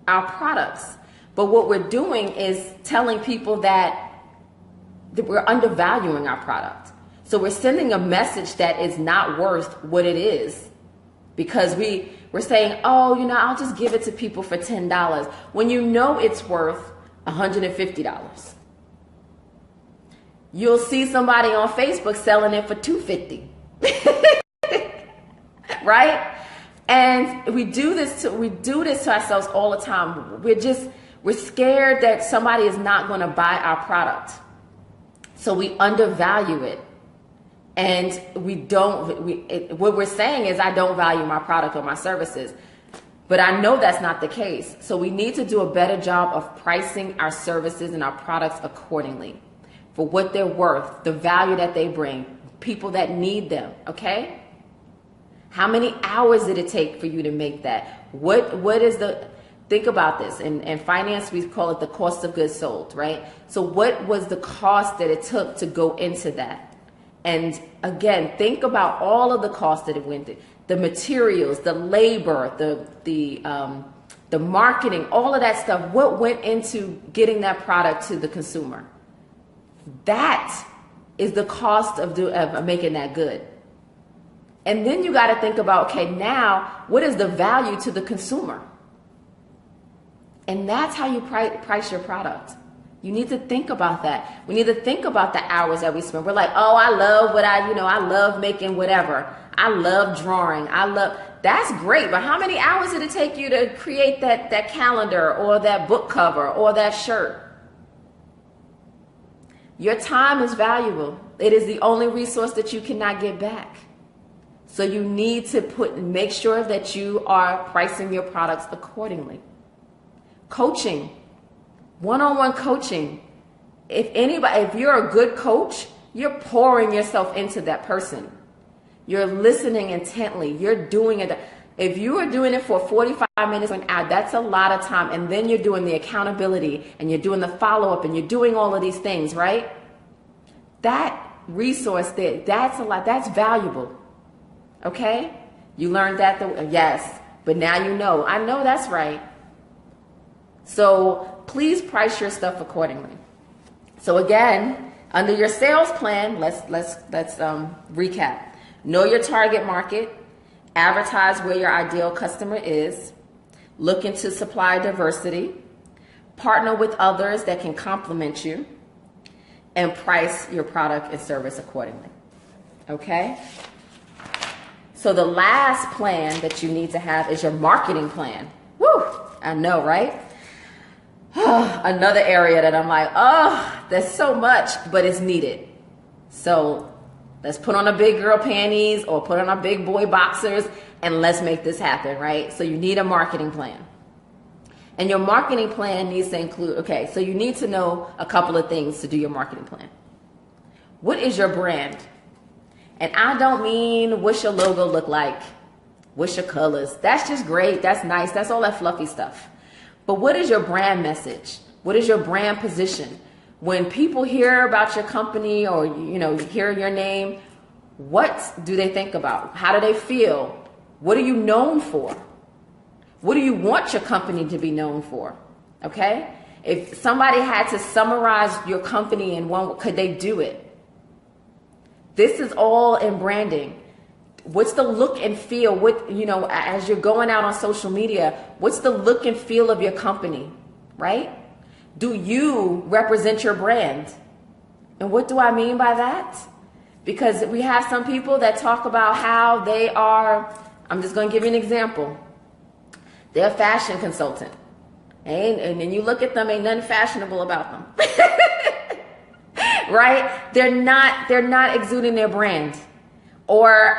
our products. But what we're doing is telling people that we're undervaluing our product. So we're sending a message that is not worth what it is, because we're saying, oh, I'll just give it to people for $10 when you know it's worth $150. You'll see somebody on Facebook selling it for $250, right? And we do this to ourselves all the time. We're scared that somebody is not going to buy our product, so we undervalue it. And what we're saying is, I don't value my product or my services, but I know that's not the case. So we need to do a better job of pricing our services and our products accordingly for what they're worth, the value that they bring, people that need them. Okay? How many hours did it take for you to make that? Think about this. In finance, we call it the cost of goods sold, right? So what was the cost that it took to go into that? And again, think about all of the costs that it went through, the materials, the labor, the marketing, all of that stuff. What went into getting that product to the consumer? That is the cost of making that good. And then you got to think about, okay, now what is the value to the consumer? And that's how you price your product. You need to think about that. We need to think about the hours that we spend. We're like, oh, I love I love making whatever. I love drawing. That's great. But how many hours did it take you to create that calendar or that book cover or that shirt? Your time is valuable. It is the only resource that you cannot get back. So you need to make sure that you are pricing your products accordingly. Coaching. One-on-one coaching. If you're a good coach, you're pouring yourself into that person. You're listening intently. You're doing it. If you are doing it for 45 minutes an hour, that's a lot of time. And then you're doing the accountability and you're doing the follow-up and you're doing all of these things, right? That resource there, that's a lot. That's valuable. Okay? You learned that? Yes. But now you know. I know that's right. So please price your stuff accordingly. So again, under your sales plan, let's recap. Know your target market, advertise where your ideal customer is, look into supply diversity, partner with others that can complement you, and price your product and service accordingly. Okay? So the last plan that you need to have is your marketing plan. Woo! I know, right? Another area that I'm like, oh, there's so much, but it's needed. So let's put on a big girl panties or put on our big boy boxers and let's make this happen, right? So you need a marketing plan. And your marketing plan needs to include, okay, so you need to know a couple of things to do your marketing plan. What is your brand? And I don't mean what's your logo look like? What's your colors? That's just great. That's nice. That's all that fluffy stuff. But what is your brand message? What is your brand position? When people hear about your company or, hear your name, what do they think about? How do they feel? What are you known for? What do you want your company to be known for? Okay? If somebody had to summarize your company in one, could they do it? This is all in branding. What's the look and feel? As you're going out on social media, what's the look and feel of your company, right? Do you represent your brand? And what do I mean by that? Because we have some people that talk about how they are, I'm just going to give you an example. They're a fashion consultant. And then you look at them, ain't nothing fashionable about them. Right? They're not exuding their brand. Or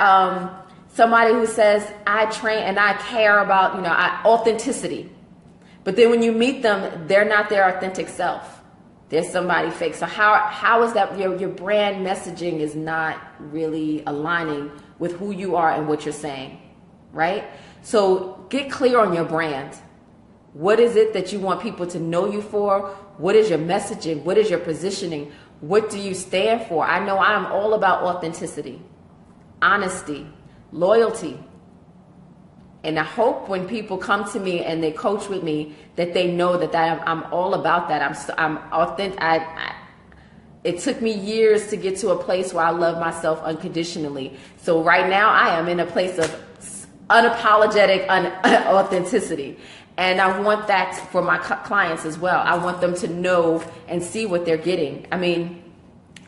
somebody who says, I train and I care about, authenticity. But then when you meet them, they're not their authentic self. They're somebody fake. So how is that your brand messaging is not really aligning with who you are and what you're saying, right? So get clear on your brand. What is it that you want people to know you for? What is your messaging? What is your positioning? What do you stand for? I know I'm all about authenticity, honesty, loyalty. And I hope when people come to me and they coach with me that they know that I'm all about that. I'm authentic. It took me years to get to a place where I love myself unconditionally. So right now I am in a place of unapologetic authenticity. And I want that for my clients as well. I want them to know and see what they're getting. I mean,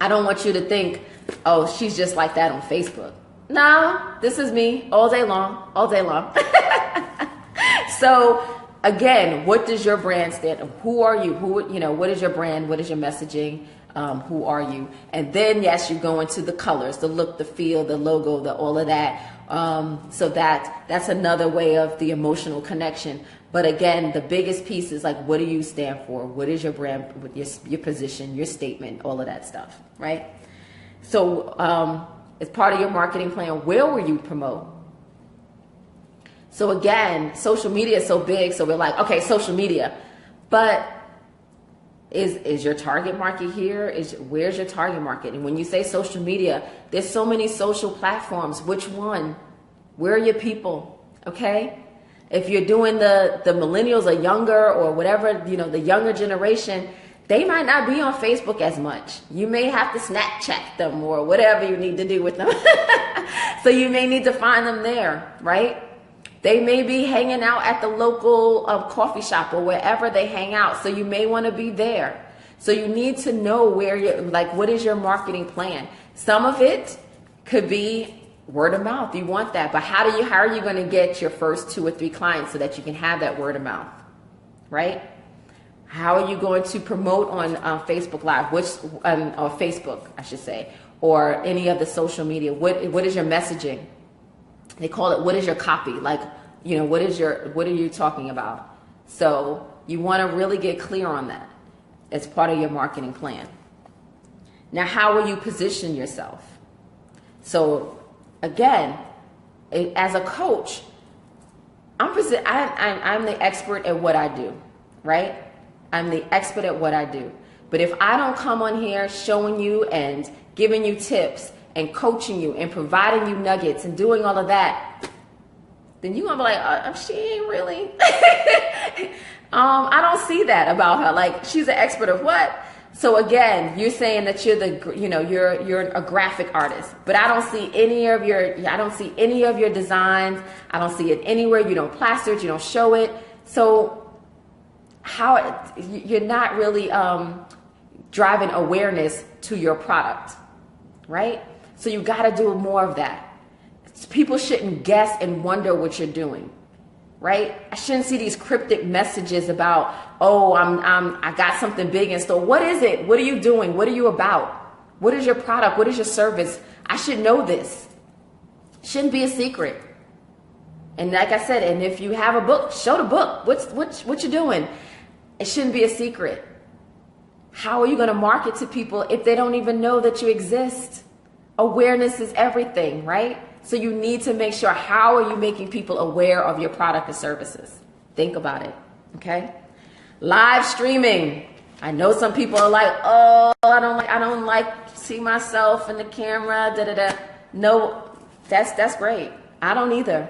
I don't want you to think, oh, she's just like that on Facebook. No, this is me all day long, all day long. So again, what does your brand stand for? Who are you? What is your brand? What is your messaging? Who are you? And then, yes, you go into the colors, the look, the feel, the logo, all of that. So that's another way of the emotional connection. But again, the biggest piece is like, what do you stand for? What is your brand, your position, your statement, all of that stuff, right? So as part of your marketing plan, where will you promote? So again, social media is so big, so we're like, okay, social media. But is your target market here? Where's your target market? And when you say social media, there's so many social platforms. Which one? Where are your people? Okay? If you're doing the millennials or younger or whatever, the younger generation, they might not be on Facebook as much. You may have to Snapchat them or whatever you need to do with them. So you may need to find them there, right? They may be hanging out at the local coffee shop or wherever they hang out. So you may want to be there. So you need to know what is your marketing plan? Some of it could be word of mouth. You want that. But how are you going to get your first 2 or 3 clients so that you can have that word of mouth, right? How are you going to promote on Facebook Live, or Facebook, I should say, or any of the social media? What is your messaging? They call it, what is your copy? Like, what are you talking about? So you want to really get clear on that as part of your marketing plan. Now, how will you position yourself? So again, as a coach, I'm the expert at what I do, right? I'm the expert at what I do. But if I don't come on here showing you and giving you tips and coaching you and providing you nuggets and doing all of that, then you're going to be like, she ain't really. I don't see that about her. Like, she's an expert of what? So again, you're saying that you're a graphic artist, but I don't see any of your designs. I don't see it anywhere. You don't plaster it. You don't show it. So you're not really driving awareness to your product, right? So you got to do more of that. People shouldn't guess and wonder what you're doing, right? I shouldn't see these cryptic messages about, oh, I got something big in store. What is it? What are you doing? What are you about? What is your product? What is your service? I should know this. Shouldn't be a secret. And like I said, and if you have a book, show the book. What you doing? It shouldn't be a secret. How are you going to market to people if they don't even know that you exist? Awareness is everything, right? So you need to make sure, how are you making people aware of your product or services? Think about it, okay? Live streaming. I know some people are like, oh, I don't like see myself in the camera, da da da. No, that's great. I don't either.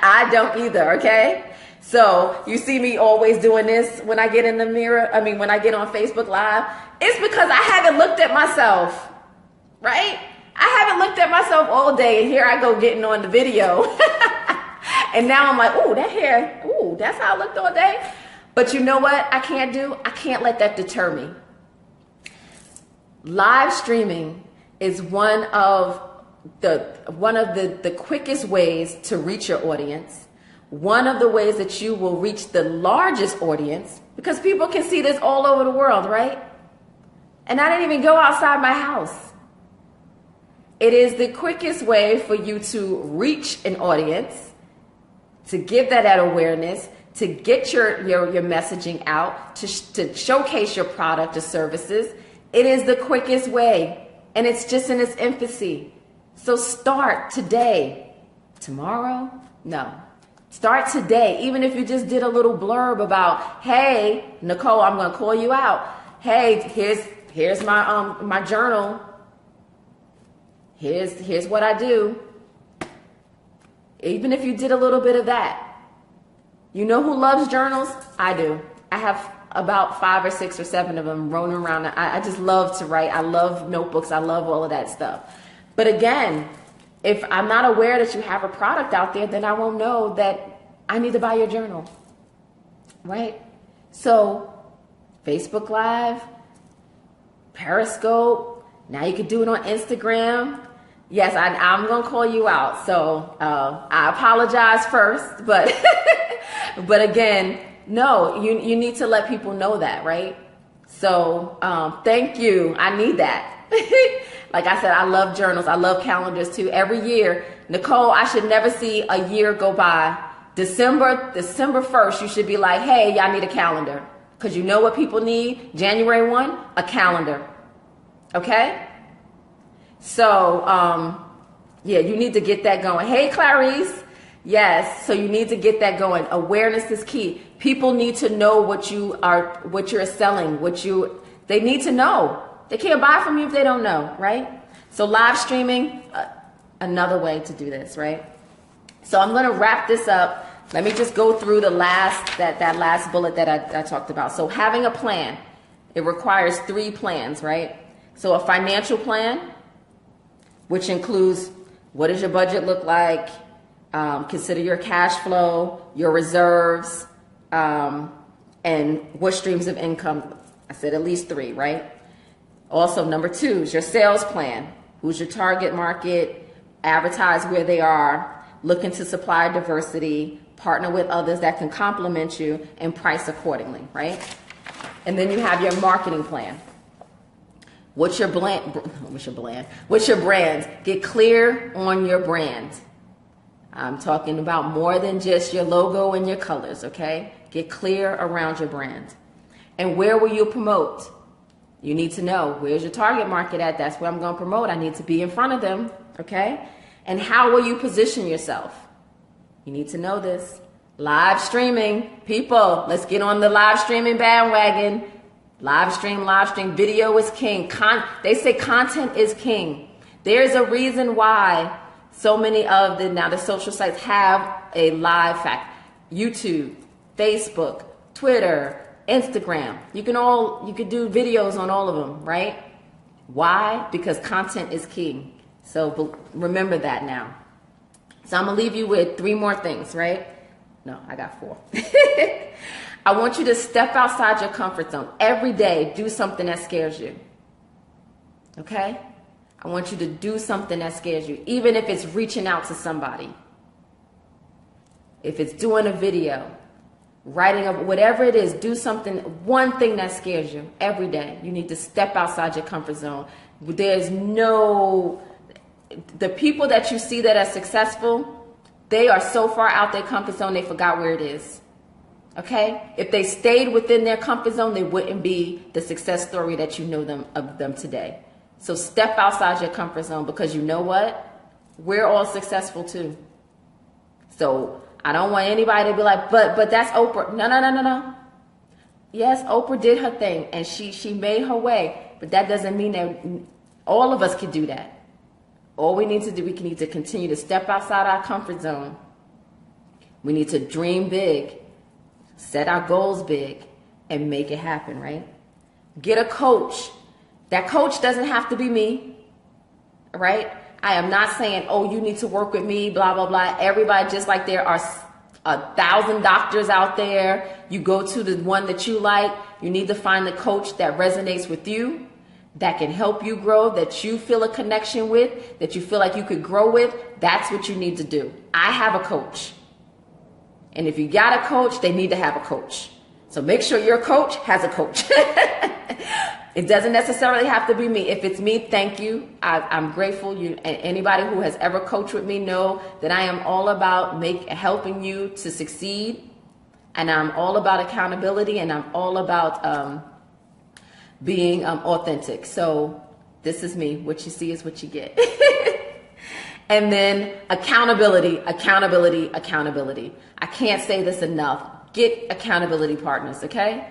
I don't either, okay? So you see me always doing this when I get in the mirror. When I get on Facebook Live, it's because I haven't looked at myself, right? I haven't looked at myself all day, and here I go getting on the video. And now I'm like, ooh, that hair, ooh, that's how I looked all day. But you know what I can't do? I can't let that deter me. Live streaming is one of the quickest ways to reach your audience. One of the ways that you will reach the largest audience, because people can see this all over the world, right? And I didn't even go outside my house. It is the quickest way for you to reach an audience, to give that awareness, to get your messaging out, to showcase your product or services. It is the quickest way, and it's just in its infancy. So start today. Tomorrow? No. Start today. Even if you just did a little blurb about, hey, Nicole, I'm going to call you out. Hey, here's my journal. Here's what I do. Even if you did a little bit of that. You know who loves journals? I do. I have about 5 or 6 or 7 of them rolling around. I just love to write. I love notebooks. I love all of that stuff. But again, if I'm not aware that you have a product out there, then I won't know that I need to buy your journal, right? So Facebook Live, Periscope, now you can do it on Instagram. Yes, I'm going to call you out. So I apologize first, but but again, no, you need to let people know that, right? So thank you. I need that. Like I said, I love journals. I love calendars too. Every year, Nicole, I should never see a year go by. December 1st, you should be like, hey, y'all need a calendar. Because you know what people need? January 1, a calendar. Okay? So, yeah, you need to get that going. Hey, Clarice. Yes, so you need to get that going. Awareness is key. People need to know what you're selling, they need to know. They can't buy from you if they don't know, right? So live streaming, another way to do this, right? So I'm going to wrap this up. Let me just go through that last bullet that I talked about. So having a plan, it requires 3 plans, right? So a financial plan, which includes what does your budget look like? Consider your cash flow, your reserves, and what streams of income. I said at least 3, right? Also, number 2 is your sales plan. Who's your target market? Advertise where they are. Look into supplier diversity. Partner with others that can complement you, and price accordingly, right? And then you have your marketing plan. What's your brand? What's your brand? Get clear on your brand. I'm talking about more than just your logo and your colors, okay? Get clear around your brand. And where will you promote? You need to know, where's your target market at? That's where I'm going to promote. I need to be in front of them, okay? And how will you position yourself? You need to know this. Live streaming. People, let's get on the live streaming bandwagon. Live stream. Video is king. They say content is king. There's a reason why so many of the social sites have a live fact. YouTube, Facebook, Twitter, Instagram. You could do videos on all of them, right? Why? Because content is king. So remember that now. So I'm going to leave you with 3 more things, right? No, I got 4. I want you to step outside your comfort zone. Every day, do something that scares you. Okay? I want you to do something that scares you, even if it's reaching out to somebody. If it's doing a video, writing up, whatever it is, do something, one thing that scares you every day. You need to step outside your comfort zone. The people that you see that are successful, they are so far out their comfort zone, they forgot where it is. Okay? If they stayed within their comfort zone, they wouldn't be the success story that you know of them today. So step outside your comfort zone, because you know what? We're all successful too. So I don't want anybody to be like, but that's Oprah. No. Yes, Oprah did her thing and she made her way, but that doesn't mean that all of us can do that. All we need to do, we need to continue to step outside our comfort zone. We need to dream big, set our goals big, and make it happen, right? Get a coach. That coach doesn't have to be me, right? I am not saying, oh, you need to work with me, blah, blah, blah. Everybody, just like there are 1,000 doctors out there, you go to the one that you like. You need to find the coach that resonates with you, that can help you grow, that you feel a connection with, that you feel like you could grow with. That's what you need to do. I have a coach. And if you got a coach, they need to have a coach. So make sure your coach has a coach. It doesn't necessarily have to be me. If it's me, thank you. I'm grateful. Anybody who has ever coached with me know that I am all about helping you to succeed. And I'm all about accountability, and I'm all about being authentic. So this is me. What you see is what you get. And then accountability. I can't say this enough. Get accountability partners, okay?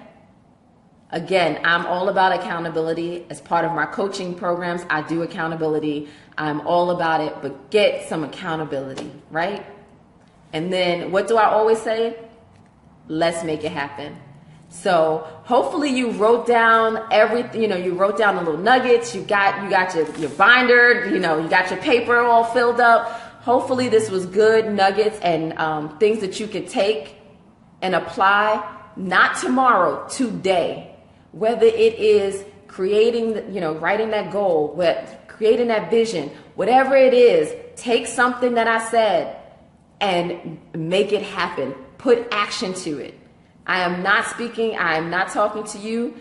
Again, I'm all about accountability. As part of my coaching programs, I do accountability. I'm all about it, but get some accountability, right? And then what do I always say? Let's make it happen. So hopefully you wrote down everything, you wrote down the little nuggets, you got your binder, you got your paper all filled up. Hopefully this was good nuggets and things that you could take and apply, not tomorrow, today. Whether it is creating, writing that goal, creating that vision, whatever it is, take something that I said and make it happen. Put action to it. I am not talking to you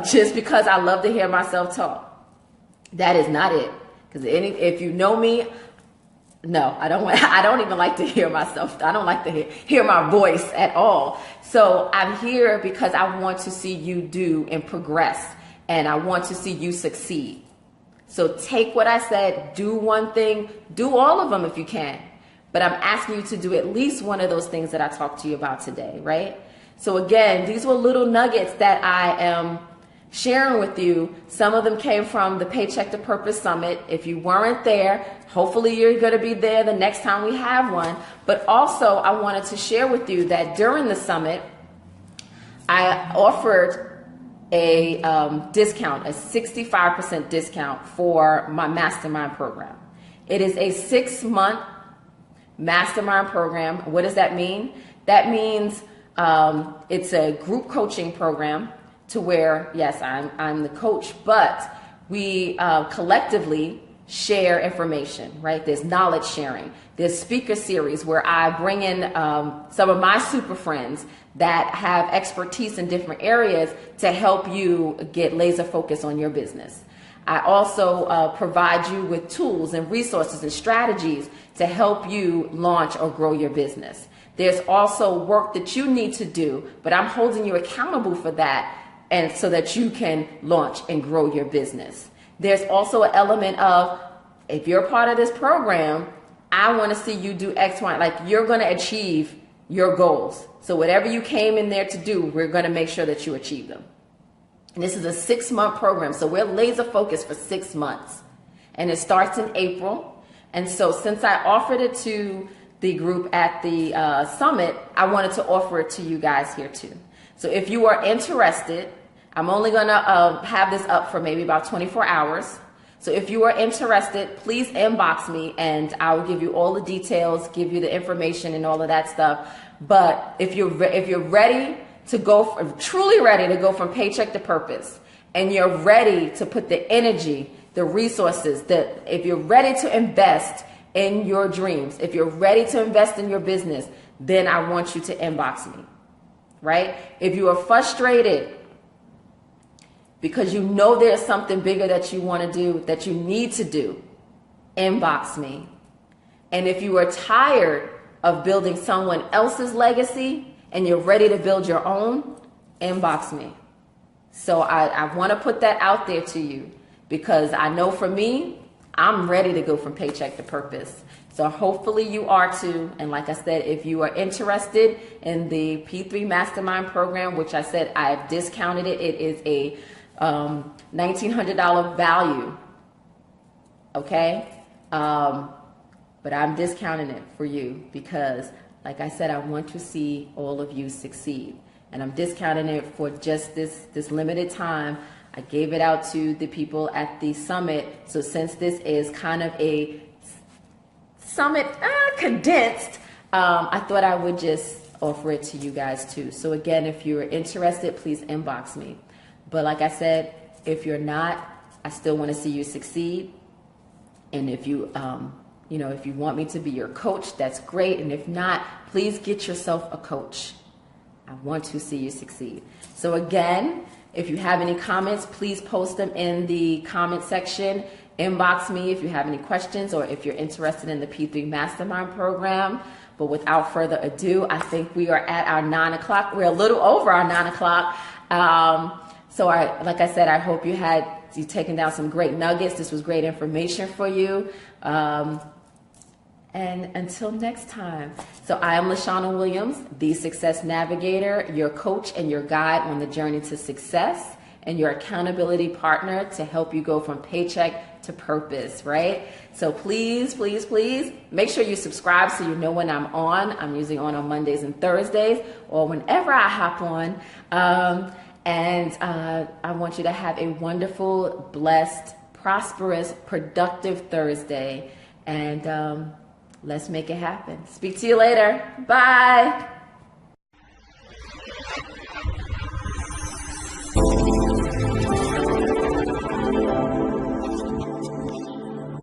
just because I love to hear myself talk. That is not it. Because if you know me, no, I don't even like to hear myself. I don't like to hear my voice at all. So I'm here because I want to see you do and progress, and I want to see you succeed. So take what I said, do one thing, do all of them if you can. But I'm asking you to do at least one of those things that I talked to you about today, right? So again, these were little nuggets that I am sharing with you. Some of them came from the Paycheck to Purpose Summit. If you weren't there, hopefully you're going to be there the next time we have one. But also I wanted to share with you that during the summit, I offered a discount, a 65% discount for my mastermind program. It is a 6-month mastermind program. What does that mean? That means it's a group coaching program to where, yes, I'm the coach, but we collectively share information, right? There's knowledge sharing. There's speaker series where I bring in some of my super friends that have expertise in different areas to help you get laser focus on your business. I also provide you with tools and resources and strategies to help you launch or grow your business. There's also work that you need to do, but I'm holding you accountable for that, and so that you can launch and grow your business. There's also an element of, if you're part of this program, I want to see you do X, Y, like you're going to achieve your goals. So whatever you came in there to do, we're going to make sure that you achieve them. And this is a 6-month program, so we're laser focused for 6 months. And it starts in April. And so since I offered it to the group at the summit, I wanted to offer it to you guys here too. So if you are interested, I'm only going to have this up for maybe about 24 hours. So if you are interested, please inbox me and I will give you all the details, give you the information and all of that stuff. But if you're ready to go, truly ready to go from paycheck to purpose, and you're ready to put the energy, the resources, that if you're ready to invest in your dreams, if you're ready to invest in your business, then I want you to inbox me, right? If you are frustrated because you know there's something bigger that you want to do, that you need to do, inbox me. And if you are tired of building someone else's legacy and you're ready to build your own, inbox me. So I want to put that out there to you because I know for me, I'm ready to go from paycheck to purpose. So hopefully you are too. And like I said, if you are interested in the P3 Mastermind program, which I said I've discounted it, it is a $1,900 value. Okay. But I'm discounting it for you because, like I said, I want to see all of you succeed. And I'm discounting it for just this limited time. I gave it out to the people at the summit. So since this is kind of a summit condensed, I thought I would just offer it to you guys too. So again, if you're interested, please inbox me. But like I said, if you're not, I still want to see you succeed. And if you, if you want me to be your coach, that's great. And if not, please get yourself a coach. I want to see you succeed. So again, if you have any comments, please post them in the comment section. Inbox me if you have any questions or if you're interested in the P3 Mastermind program. But without further ado, I think we are at our 9 o'clock. We're a little over our 9 o'clock. So like I said, I hope you've taken down some great nuggets. This was great information for you. And until next time. So I am Lashana Williams, the Success Navigator, your coach and your guide on the journey to success, and your accountability partner to help you go from paycheck to purpose, right? So please, please, please make sure you subscribe so you know when I'm on. I'm usually on Mondays and Thursdays or whenever I hop on. And I want you to have a wonderful, blessed, prosperous, productive Thursday. And let's make it happen. Speak to you later. Bye.